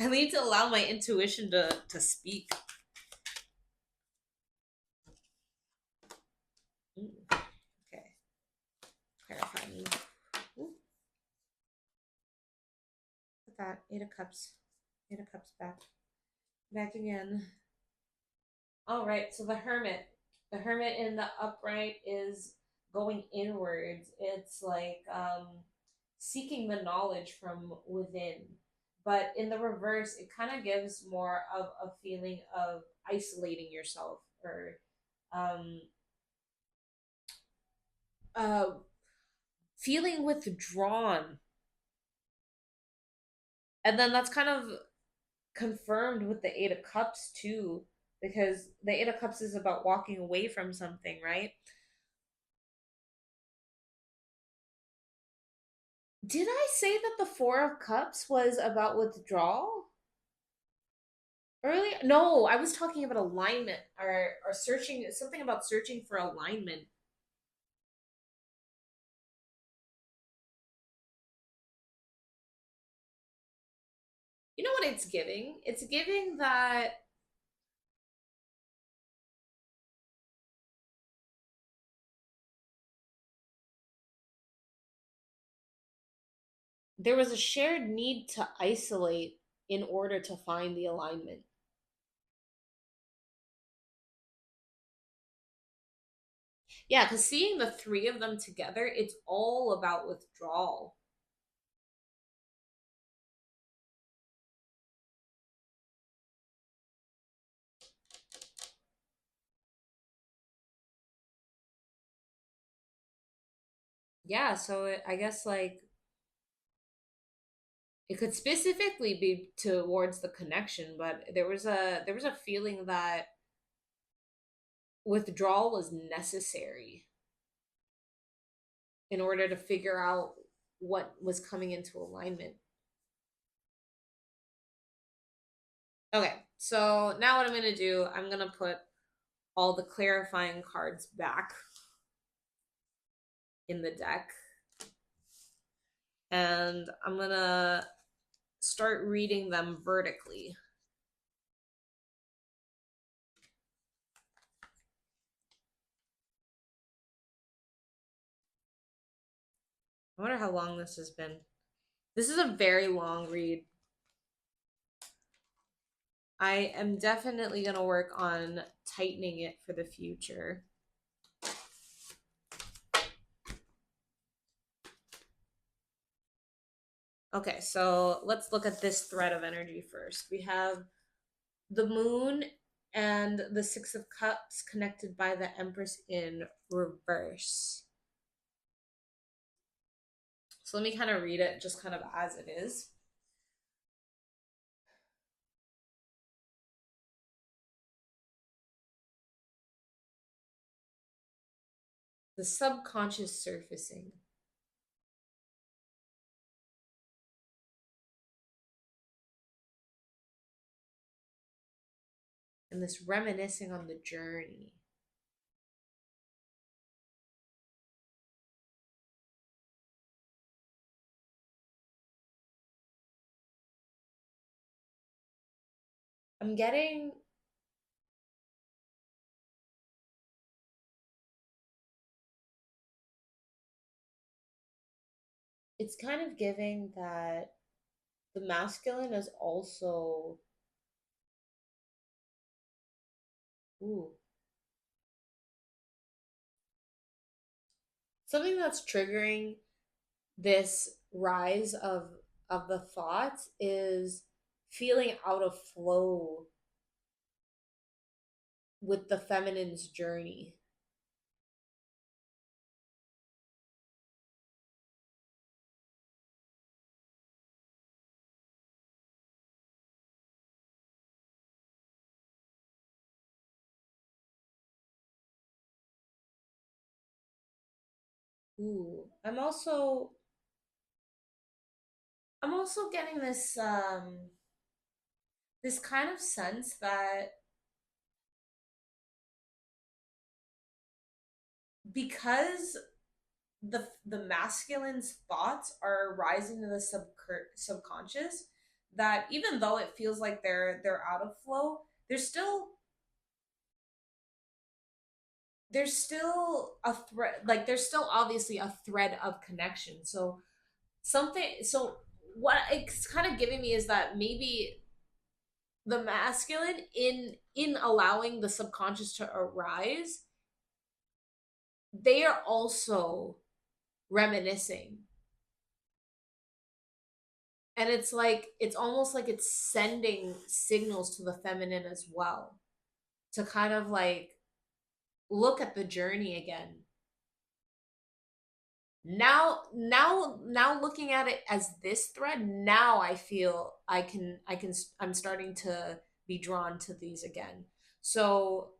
I need to allow my intuition to speak. Okay. Clarifying. Ooh, put that 8 of Cups. 8 of Cups back. Back again. All right, so the Hermit. The Hermit in the upright is going inwards. It's like seeking the knowledge from within. But in the reverse, it kind of gives more of a feeling of isolating yourself, or um, uh, feeling withdrawn. And then that's kind of confirmed with the 8 of Cups too, because the 8 of Cups is about walking away from something, right? Did I say that the 4 of Cups was about withdrawal earlier? No, I was talking about alignment, or searching, something about searching for alignment. You know what it's giving? It's giving that there was a shared need to isolate in order to find the alignment. Yeah, because seeing the three of them together, it's all about withdrawal. Yeah, so I guess like it could specifically be towards the connection, but there was a feeling that withdrawal was necessary. in order to figure out what was coming into alignment. Okay, so now what I'm going to do, I'm going to put all the clarifying cards back in the deck. And I'm going to start reading them vertically. I wonder how long this has been. This is a very long read. I am definitely going to work on tightening it for the future. Okay, so let's look at this thread of energy first. We have the moon and the Six of Cups connected by the Empress in reverse. So let me kind of read it just kind of as it is. The subconscious surfacing. And this reminiscing on the journey. I'm getting it's kind of giving that the masculine is also something that's triggering this rise of the thoughts is feeling out of flow with the feminine's journey. I'm also getting this kind of sense that because the masculine's thoughts are rising to the subconscious, that even though it feels like they're out of flow, there's still a thread, like there's still obviously a thread of connection. So what it's kind of giving me is that maybe the masculine in allowing the subconscious to arise, they are also reminiscing. And it's like it's almost like it's sending signals to the feminine as well, to kind of like look at the journey again. Now looking at it as this thread, now I feel I'm starting to be drawn to these again. So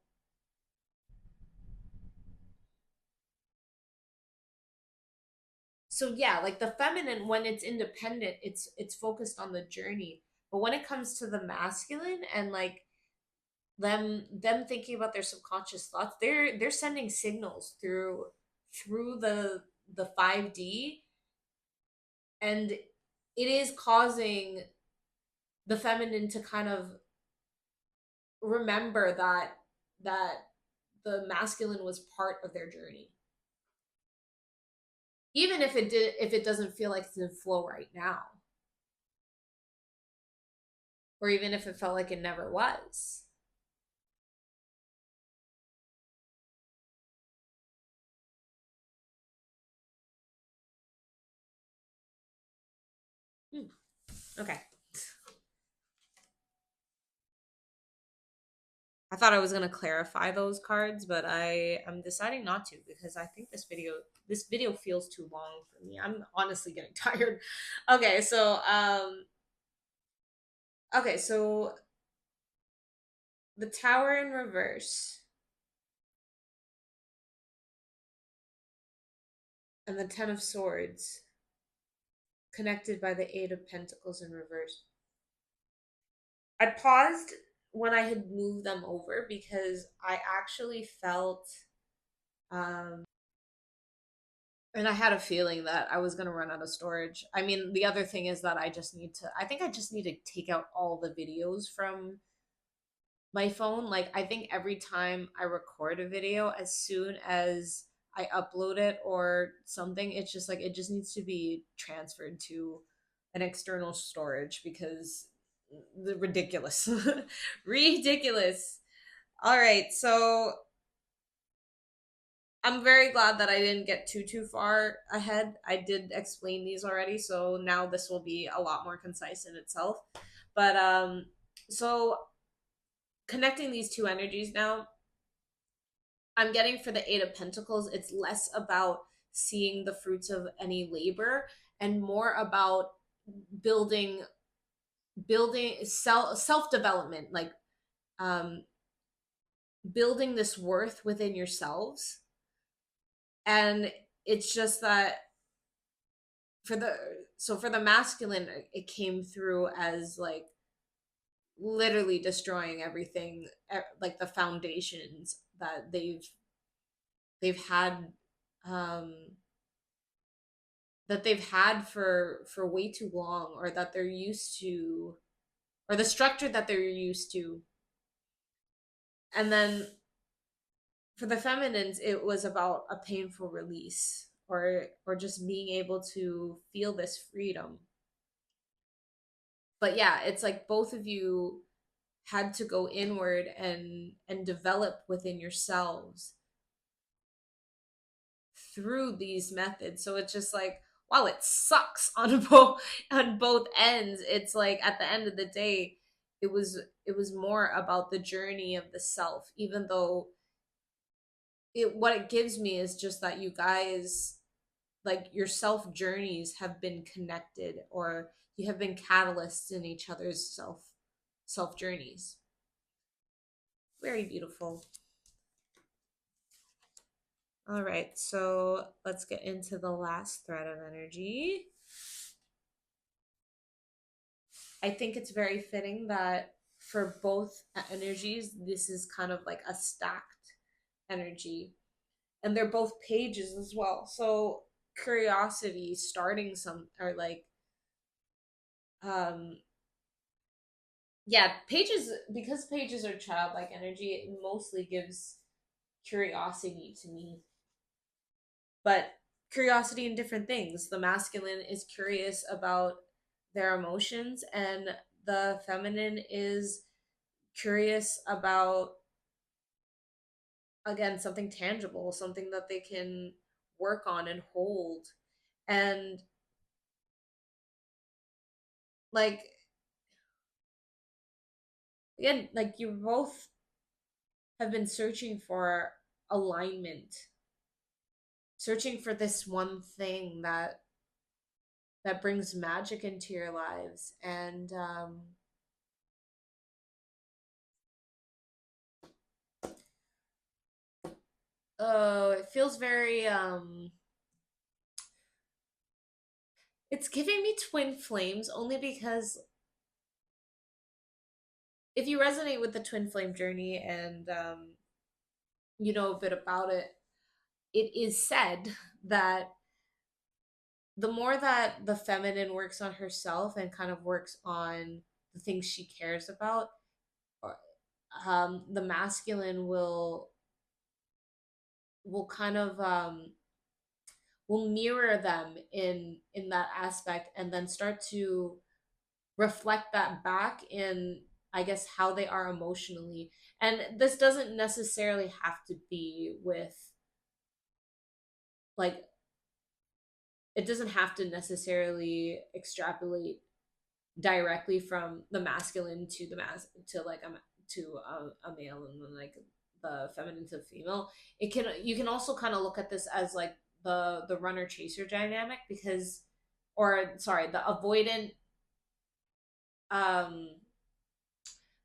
yeah, like the feminine, when it's independent, it's focused on the journey. But when it comes to the masculine and like them thinking about their subconscious thoughts, they're sending signals through the 5D, and it is causing the feminine to kind of remember that the masculine was part of their journey, even if it doesn't feel like it's in flow right now, or even if it felt like it never was. Okay. I thought I was gonna clarify those cards, but I'm deciding not to because I think this video feels too long for me. I'm honestly getting tired. Okay, so the Tower in reverse. and the Ten of Swords connected by the Eight of Pentacles in reverse. I paused when I had moved them over because I actually felt, um, and I had a feeling that I was going to run out of storage. I mean, the other thing is that I think I just need to take out all the videos from my phone. Like, I think every time I record a video, as soon as I upload it or something, it's just like, it just needs to be transferred to an external storage because the ridiculous. Ridiculous. All right, so I'm very glad that I didn't get too far ahead. I did explain these already, so now this will be a lot more concise in itself. But so connecting these two energies now, I'm getting for the Eight of Pentacles, it's less about seeing the fruits of any labor and more about building self development, like um building this worth within yourselves. And it's just that for the for the masculine, it came through as like literally destroying everything, like the foundations that they've had, um that they've had for way too long, or that they're used to, or the structure that they're used to. And then for the feminines, it was about a painful release, or just being able to feel this freedom. But yeah, it's like both of you had to go inward and develop within yourselves through these methods. So it's just like, wow, it sucks on both ends. It's like at the end of the day, it was more about the journey of the self, even though what it gives me is just that you guys, like, your self journeys have been connected, or you have been catalysts in each other's self journeys. Very beautiful. All right, so let's get into the last thread of energy. I think it's very fitting that for both energies, this is kind of like a stacked energy. And they're both pages as well. So curiosity, starting some, or like, um, yeah, pages, because pages are childlike energy, it mostly gives curiosity to me. But curiosity in different things. The masculine is curious about their emotions, and the feminine is curious about, again, something tangible, something that they can work on and hold. And like, again, like, you both have been searching for alignment, searching for this one thing that brings magic into your lives. And oh, it feels very, it's giving me twin flames, only because if you resonate with the twin flame journey, and you know a bit about it, it is said that the more that the feminine works on herself and kind of works on the things she cares about, the masculine will kind of, will mirror them in that aspect, and then start to reflect that back in, I guess, how they are emotionally. And this doesn't necessarily have to be with, like, it doesn't have to necessarily extrapolate directly from the masculine to to like a male, and then like the feminine to female. It can, you can also kind of look at this as like the runner chaser dynamic, because, or sorry, um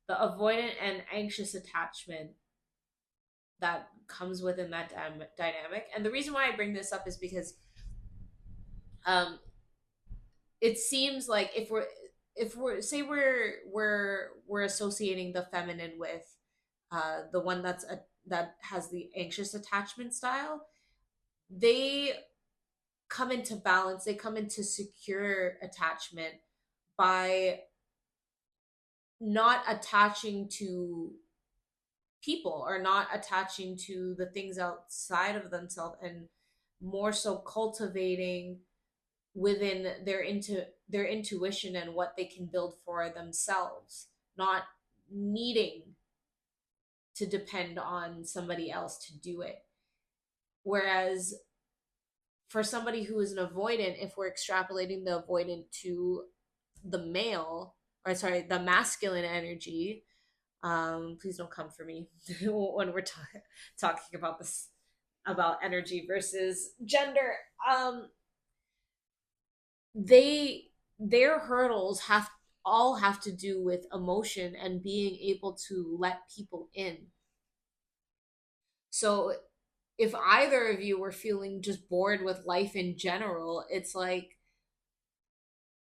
the avoidant and anxious attachment that comes within that dynamic. And the reason why I bring this up is because um it seems like if we're say we're associating the feminine with the one that has the anxious attachment style, they come into balance, they come into secure attachment by not attaching to people, or not attaching to the things outside of themselves, and more so cultivating within their intuition and what they can build for themselves, not needing to depend on somebody else to do it. Whereas for somebody who is an avoidant, if we're extrapolating the avoidant to the male, or sorry, the masculine energy, please don't come for me when we're talking about this, about energy versus gender. They their hurdles have to do with emotion and being able to let people in. So if either of you were feeling just bored with life in general, it's like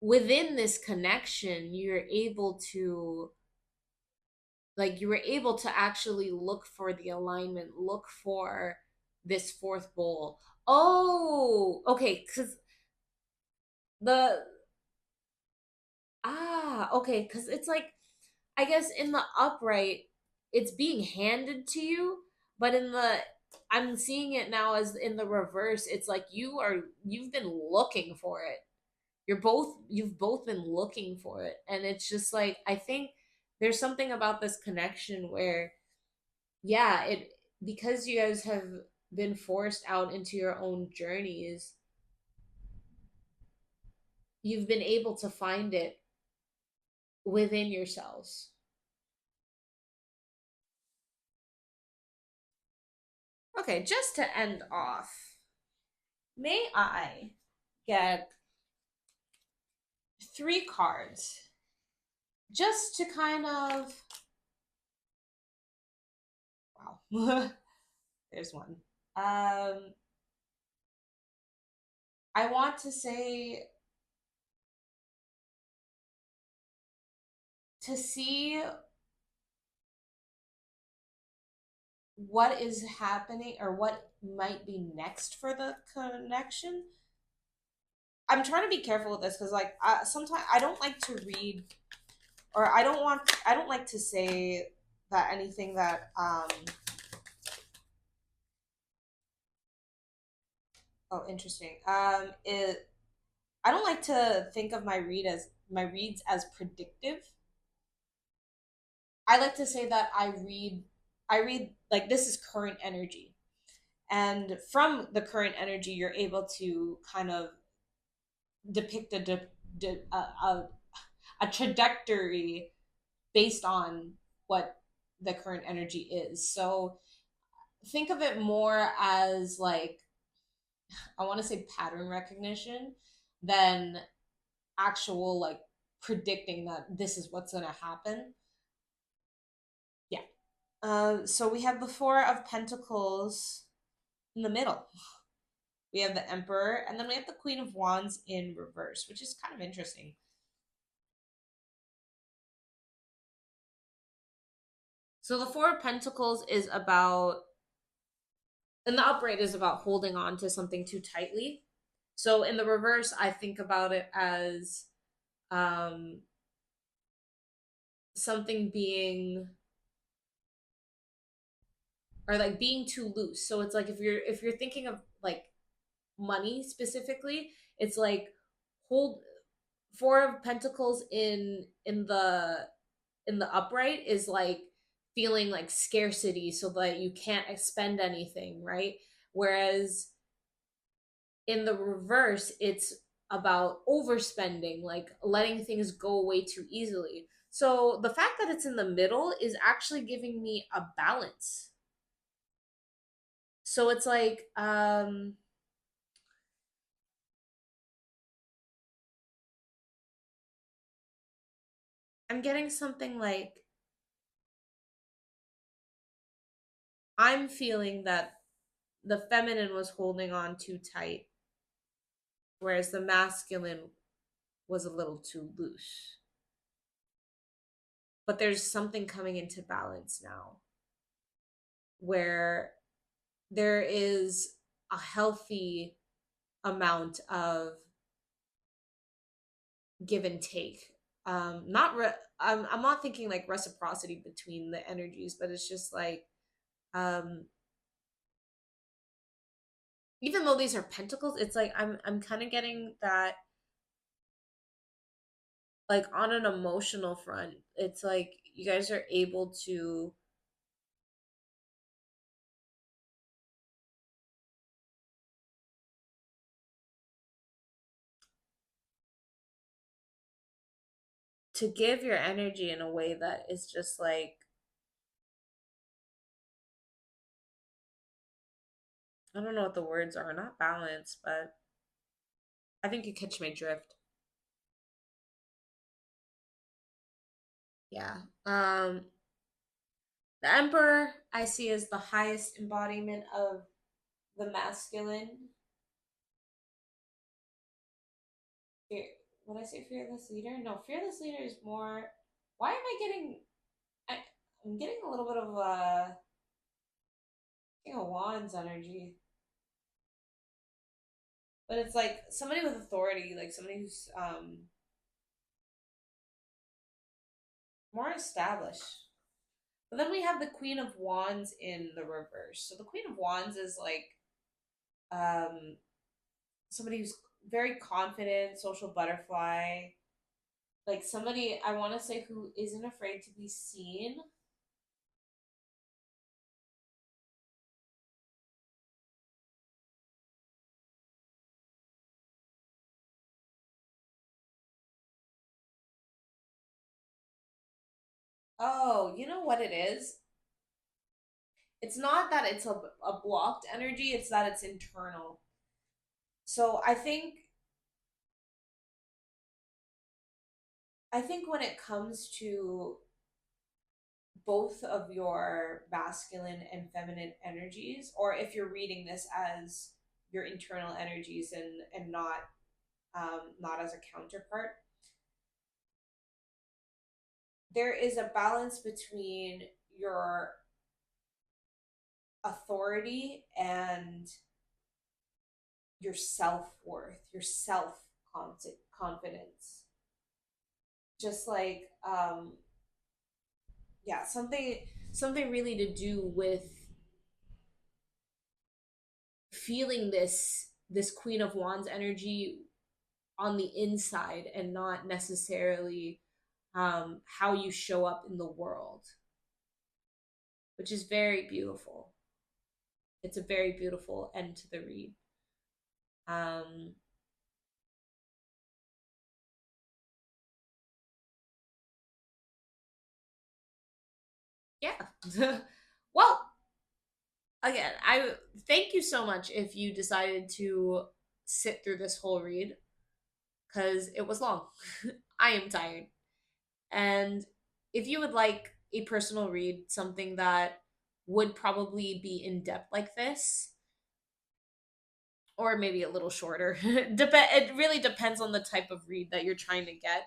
within this connection, you were able to actually look for the alignment, look for this fourth bowl. Oh, okay, because the okay, because it's like, I guess in the upright, it's being handed to you, but in the I'm seeing it now as in the reverse. It's like you've been looking for it. You've both been looking for it, and it's just like, I think there's something about this connection where, yeah, it because you guys have been forced out into your own journeys, you've been able to find it within yourselves. Okay, just to end off, may I get three cards just to kind of, wow, there's one. I want to say, to see what is happening or what might be next for the connection. I'm trying to be careful with this because, like, sometimes I don't like to read, or I don't like to say that anything that oh, interesting. It I don't like to think of my reads as predictive. I like to say that I read like this is current energy. And from the current energy, you're able to kind of depict a trajectory based on what the current energy is. So think of it more as like, I want to say pattern recognition than actual like predicting that this is what's going to happen. Yeah. So we have the Four of Pentacles in the middle. We have the Emperor, and then we have the Queen of Wands in reverse, which is kind of interesting. So the Four of Pentacles is about, and the upright is about holding on to something too tightly. So in the reverse, I think about it as um, something being, or like being too loose. So it's like if you're thinking of like money specifically, it's like hold Four of Pentacles in the upright is like feeling like scarcity, so that you can't spend anything, right? Whereas in the reverse, it's about overspending, like letting things go way too easily. So the fact that it's in the middle is actually giving me a balance. So it's like, I'm getting something like, I'm feeling that the feminine was holding on too tight, whereas the masculine was a little too loose. But there's something coming into balance now where there is a healthy amount of give and take. Not I'm not thinking like reciprocity between the energies, but it's just like um even though these are pentacles, it's like I'm kind of getting that like on an emotional front, it's like you guys are able to give your energy in a way that is just like I don't know what the words are, not balance, but I think you catch my drift. Yeah. The Emperor I see as the highest embodiment of the masculine. Fear, would I say fearless leader? No, fearless leader is more. Why am I getting? I, I'm getting a little bit of King of Wands energy, but it's like somebody with authority, like somebody who's more established. But then we have the Queen of Wands in the reverse. So the Queen of Wands is like um somebody who's very confident, social butterfly, like somebody I want to say who isn't afraid to be seen. Oh, you know what it is? It's not that it's a blocked energy, it's that it's internal. So I think when it comes to both of your masculine and feminine energies, or if you're reading this as your internal energies and not as a counterpart, there is a balance between your authority and your self-worth, your self confidence. Just like yeah, something really to do with feeling this Queen of Wands energy on the inside and not necessarily how you show up in the world, which is very beautiful. It's a very beautiful end to the read. Um, yeah. Well, again, I thank you so much if you decided to sit through this whole read because it was long. I am tired. And if you would like a personal read, something that would probably be in depth like this, or maybe a little shorter, it really depends on the type of read that you're trying to get.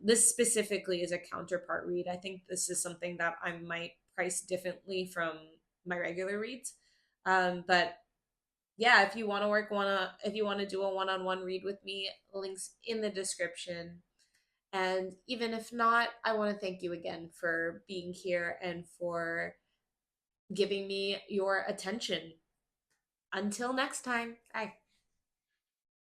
This specifically is a counterpart read. I think this is something that I might price differently from my regular reads. But yeah, if you want to if you want to do a one-on-one read with me, links in the description. And even if not, I want to thank you again for being here and for giving me your attention. Until next time, bye.